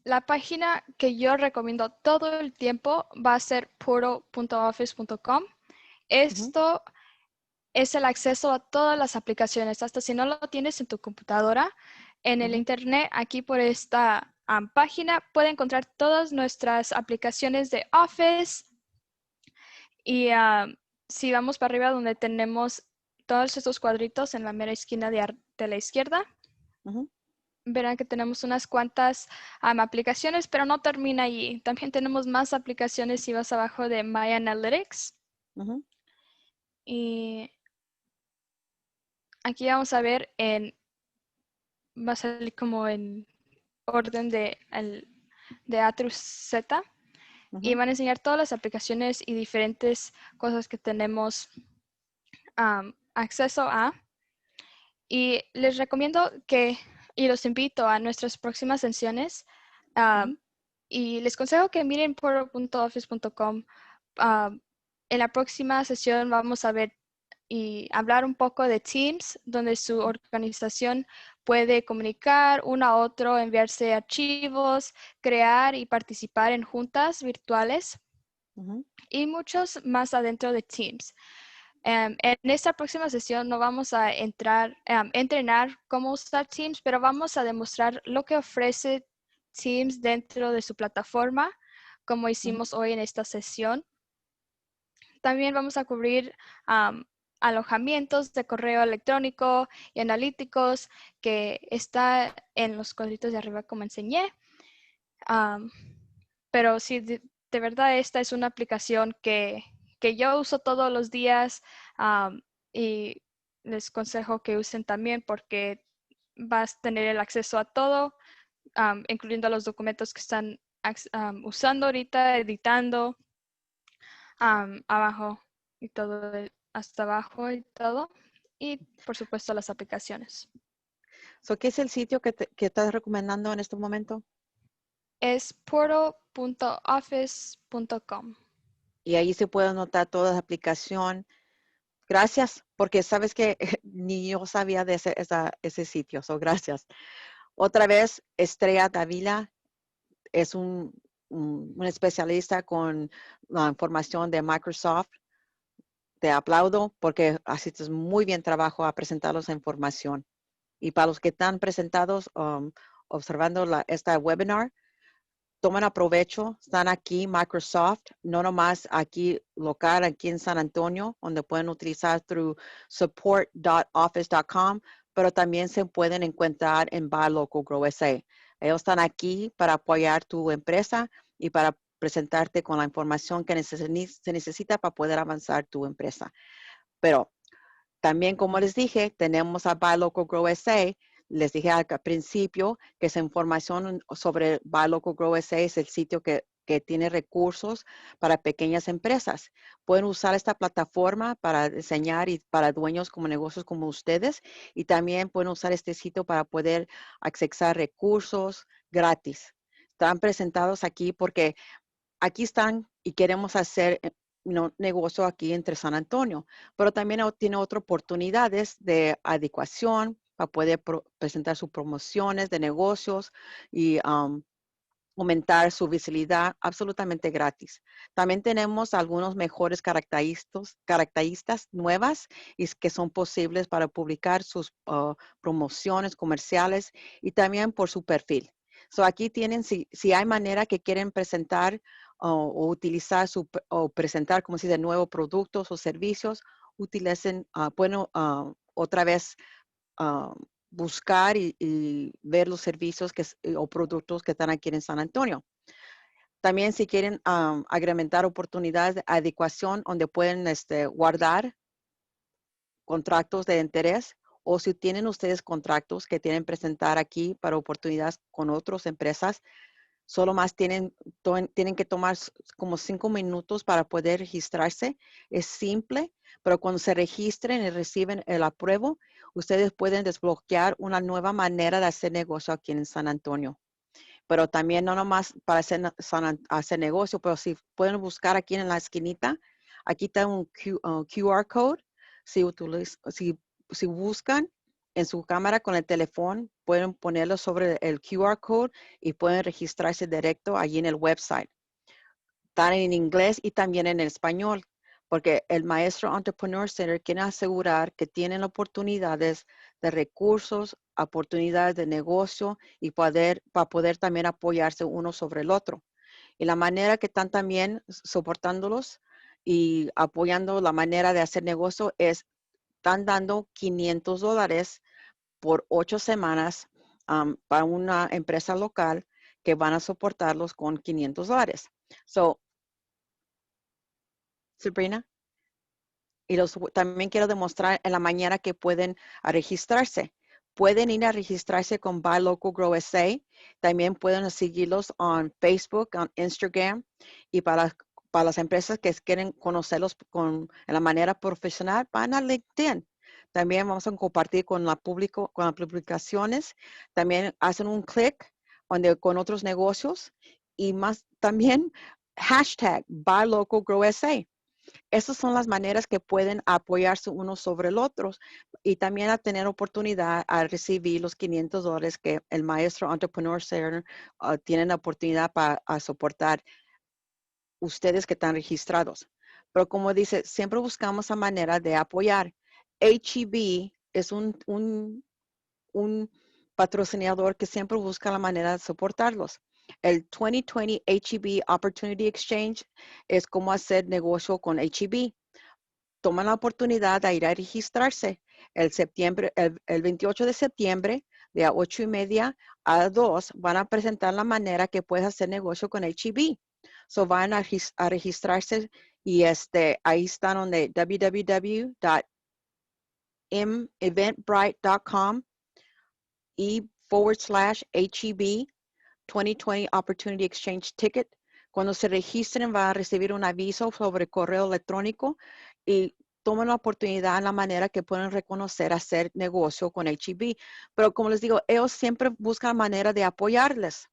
La página que yo recomiendo todo el tiempo va a ser puro.office.com. Esto es el acceso a todas las aplicaciones, hasta si no lo tienes en tu computadora, en el internet, aquí por esta página, puede encontrar todas nuestras aplicaciones de Office. Y si vamos para arriba donde tenemos todos estos cuadritos en la mera esquina de la izquierda, verán que tenemos unas cuantas aplicaciones, pero no termina allí. También tenemos más aplicaciones si vas abajo de My Analytics. Y aquí vamos a ver va a salir como en orden de A through Z. Y van a enseñar todas las aplicaciones y diferentes cosas que tenemos acceso a. Y les recomiendo y los invito a nuestras próximas sesiones. Y les consejo que miren por.office.com. En la próxima sesión vamos a ver y hablar un poco de Teams, donde su organización puede comunicar uno a otro, enviarse archivos, crear y participar en juntas virtuales y muchos más adentro de Teams. En esta próxima sesión no vamos a entrenar cómo usar Teams, pero vamos a demostrar lo que ofrece Teams dentro de su plataforma, como hicimos hoy en esta sesión. También vamos a cubrir alojamientos de correo electrónico y analíticos que está en los cuadritos de arriba como enseñé. Pero sí, de verdad esta es una aplicación que yo uso todos los días y les aconsejo que usen también porque vas a tener el acceso a todo, incluyendo los documentos que están usando ahorita, editando, abajo y todo, hasta abajo y todo. Y por supuesto las aplicaciones. ¿Qué es el sitio que estás recomendando en este momento? Es portal.office.com. Y ahí se puede anotar toda la aplicación. Gracias, porque sabes que ni yo sabía de ese sitio. Gracias. Otra vez, Estrella Davila es un especialista con la información de Microsoft. Te aplaudo porque haces muy bien trabajo a presentarlos la información. Y para los que están presentados, observando esta webinar, tomen aprovecho, están aquí Microsoft, no nomás aquí local, aquí en San Antonio, donde pueden utilizar through support.office.com, pero también se pueden encontrar en Buy Local Grow SA. Ellos están aquí para apoyar tu empresa y para presentarte con la información que se necesita para poder avanzar tu empresa. Pero también, como les dije, tenemos a Buy Local Grow SA. Les dije al principio que esa información sobre Buy Local Grow SA es el sitio que tiene recursos para pequeñas empresas. Pueden usar esta plataforma para diseñar y para dueños como negocios como ustedes. Y también pueden usar este sitio para poder accesar recursos gratis. Están presentados aquí porque aquí están y queremos hacer negocio aquí entre San Antonio, pero también tiene otras oportunidades de adecuación para poder presentar sus promociones de negocios y aumentar su visibilidad absolutamente gratis. También tenemos algunos mejores características nuevas y que son posibles para publicar sus promociones comerciales y también por su perfil. So aquí tienen, si hay manera que quieren presentar o utilizar o presentar, como si de nuevo, productos o servicios, utilicen, pueden otra vez buscar y ver los servicios o productos que están aquí en San Antonio. También si quieren agrementar oportunidades de adecuación donde pueden guardar contratos de interés, o si tienen ustedes contratos que tienen presentar aquí para oportunidades con otras empresas, solo más tienen que tomar como 5 minutos para poder registrarse. Es simple, pero cuando se registren y reciben el apruebo, ustedes pueden desbloquear una nueva manera de hacer negocio aquí en San Antonio. Pero también no nomás para hacer negocio, pero si pueden buscar aquí en la esquinita, aquí está un QR code. Si buscan en su cámara con el teléfono, pueden ponerlo sobre el QR code y pueden registrarse directo allí en el website. Están en inglés y también en español, porque el Maestro Entrepreneur Center quiere asegurar que tienen oportunidades de recursos, oportunidades de negocio y para poder también apoyarse uno sobre el otro. Y la manera que están también soportándolos y apoyando la manera de hacer negocio están dando $500 por 8 semanas para una empresa local que van a soportarlos con $500. So, Sabrina, y también quiero demostrar en la mañana que pueden registrarse. Pueden ir a registrarse con Buy Local Grow SA. También pueden seguirlos en Facebook, en Instagram. Y para las empresas que quieren conocerlos en la manera profesional, van a LinkedIn. También vamos a compartir con las publicaciones. También hacen un clic con otros negocios. Y más también hashtag Buy Local Grow SA. Esas son las maneras que pueden apoyarse unos sobre el otro y también a tener oportunidad a recibir los $500 que el Maestro Entrepreneur Center tiene la oportunidad para soportar ustedes que están registrados. Pero como dice, siempre buscamos la manera de apoyar. HEB es un patrocinador que siempre busca la manera de soportarlos. El 2020 HEB Opportunity Exchange es como hacer negocio con HEB. Toman la oportunidad de ir a registrarse el 28 de septiembre de a 8:30 a 2 van a presentar la manera que puedes hacer negocio con HEB. So van a registrarse y ahí están donde www.eventbrite.com /HEB 2020 Opportunity Exchange Ticket. Cuando se registren van a recibir un aviso sobre correo electrónico y tomen la oportunidad en la manera que pueden reconocer hacer negocio con HEB. Pero como les digo, ellos siempre buscan manera de apoyarles.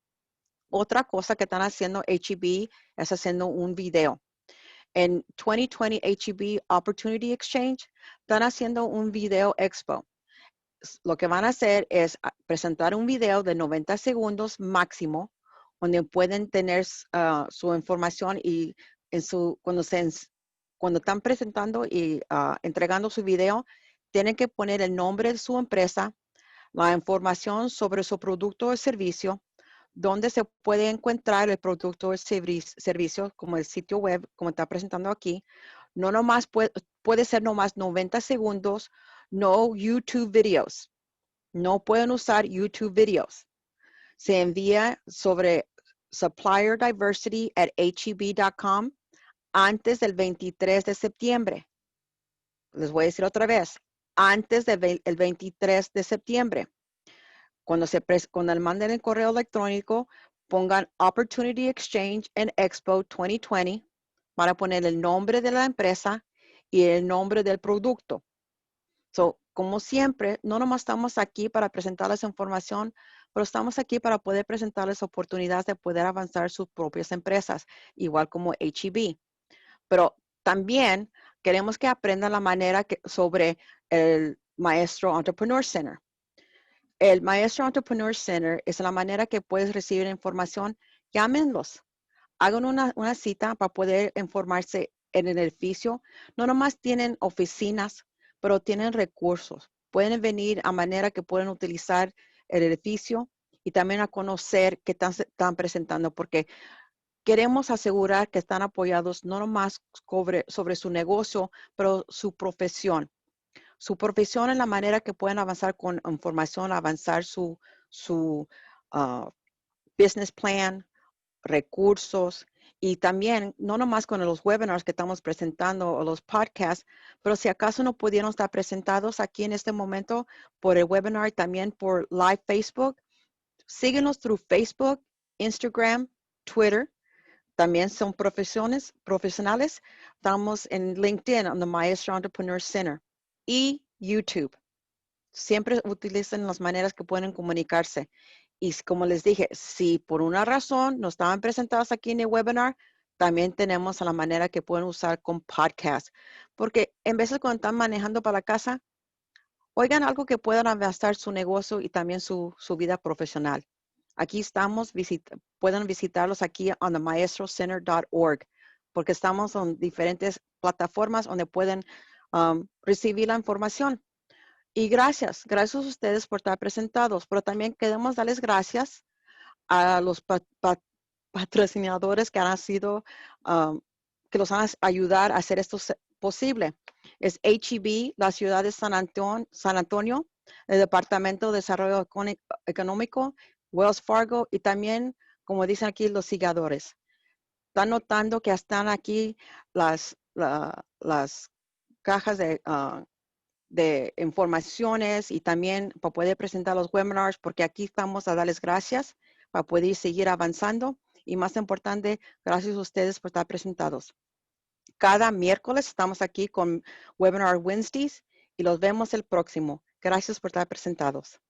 Otra cosa que están haciendo HEB es haciendo un video. En 2020 HEB Opportunity Exchange están haciendo un video expo. Lo que van a hacer es presentar un video de 90 segundos máximo, donde pueden tener su información y cuando están presentando y entregando su video, tienen que poner el nombre de su empresa, la información sobre su producto o servicio, donde se puede encontrar el producto o servicio, como el sitio web, como está presentando aquí. No nomás puede ser nomás 90 segundos, no YouTube videos. No pueden usar YouTube videos. Se envía sobre supplierdiversity@heb.com antes del 23 de septiembre. Les voy a decir otra vez, antes del 23 de septiembre. Cuando manden el correo electrónico, pongan Opportunity Exchange and Expo 2020 para poner el nombre de la empresa y el nombre del producto. So, como siempre, no nomás estamos aquí para presentarles información, pero estamos aquí para poder presentarles oportunidades de poder avanzar sus propias empresas, igual como HEB. Pero también queremos que aprendan la manera sobre el Maestro Entrepreneur Center. El Maestro Entrepreneur Center es la manera que puedes recibir información llámenlos. Hagan una cita para poder informarse en el edificio. No nomás tienen oficinas, pero tienen recursos. Pueden venir a manera que pueden utilizar el edificio y también a conocer qué están presentando, porque queremos asegurar que están apoyados no nomás sobre su negocio, pero su profesión. Su profesión en la manera que pueden avanzar con información, avanzar su business plan, recursos, y también no nomás con los webinars que estamos presentando o los podcasts, pero si acaso no pudieron estar presentados aquí en este momento por el webinar, también por live Facebook, síguenos through Facebook, Instagram, Twitter. También son profesionales. Estamos en LinkedIn, en the Maestro Entrepreneur Center, y YouTube. Siempre utilicen las maneras que pueden comunicarse. Y como les dije, si por una razón no estaban presentados aquí en el webinar, también tenemos a la manera que pueden usar con podcast. Porque en veces cuando están manejando para la casa, oigan algo que puedan avanzar su negocio y también su vida profesional. Aquí estamos, pueden visitarlos aquí on themaastrocenter.org, porque estamos en diferentes plataformas donde pueden recibir la información. Y gracias a ustedes por estar presentados, pero también queremos darles gracias a los patrocinadores que han sido, que los van a ayudar a hacer esto posible. Es HEB, la ciudad de San Antonio, el Departamento de Desarrollo Económico, Wells Fargo, y también, como dicen aquí, los sigadores. Están notando que están aquí las cajas de informaciones, y también para poder presentar los webinars, porque aquí estamos a darles gracias para poder seguir avanzando, y más importante, gracias a ustedes por estar presentados. Cada miércoles estamos aquí con Webinar Wednesdays y los vemos el próximo. Gracias por estar presentados.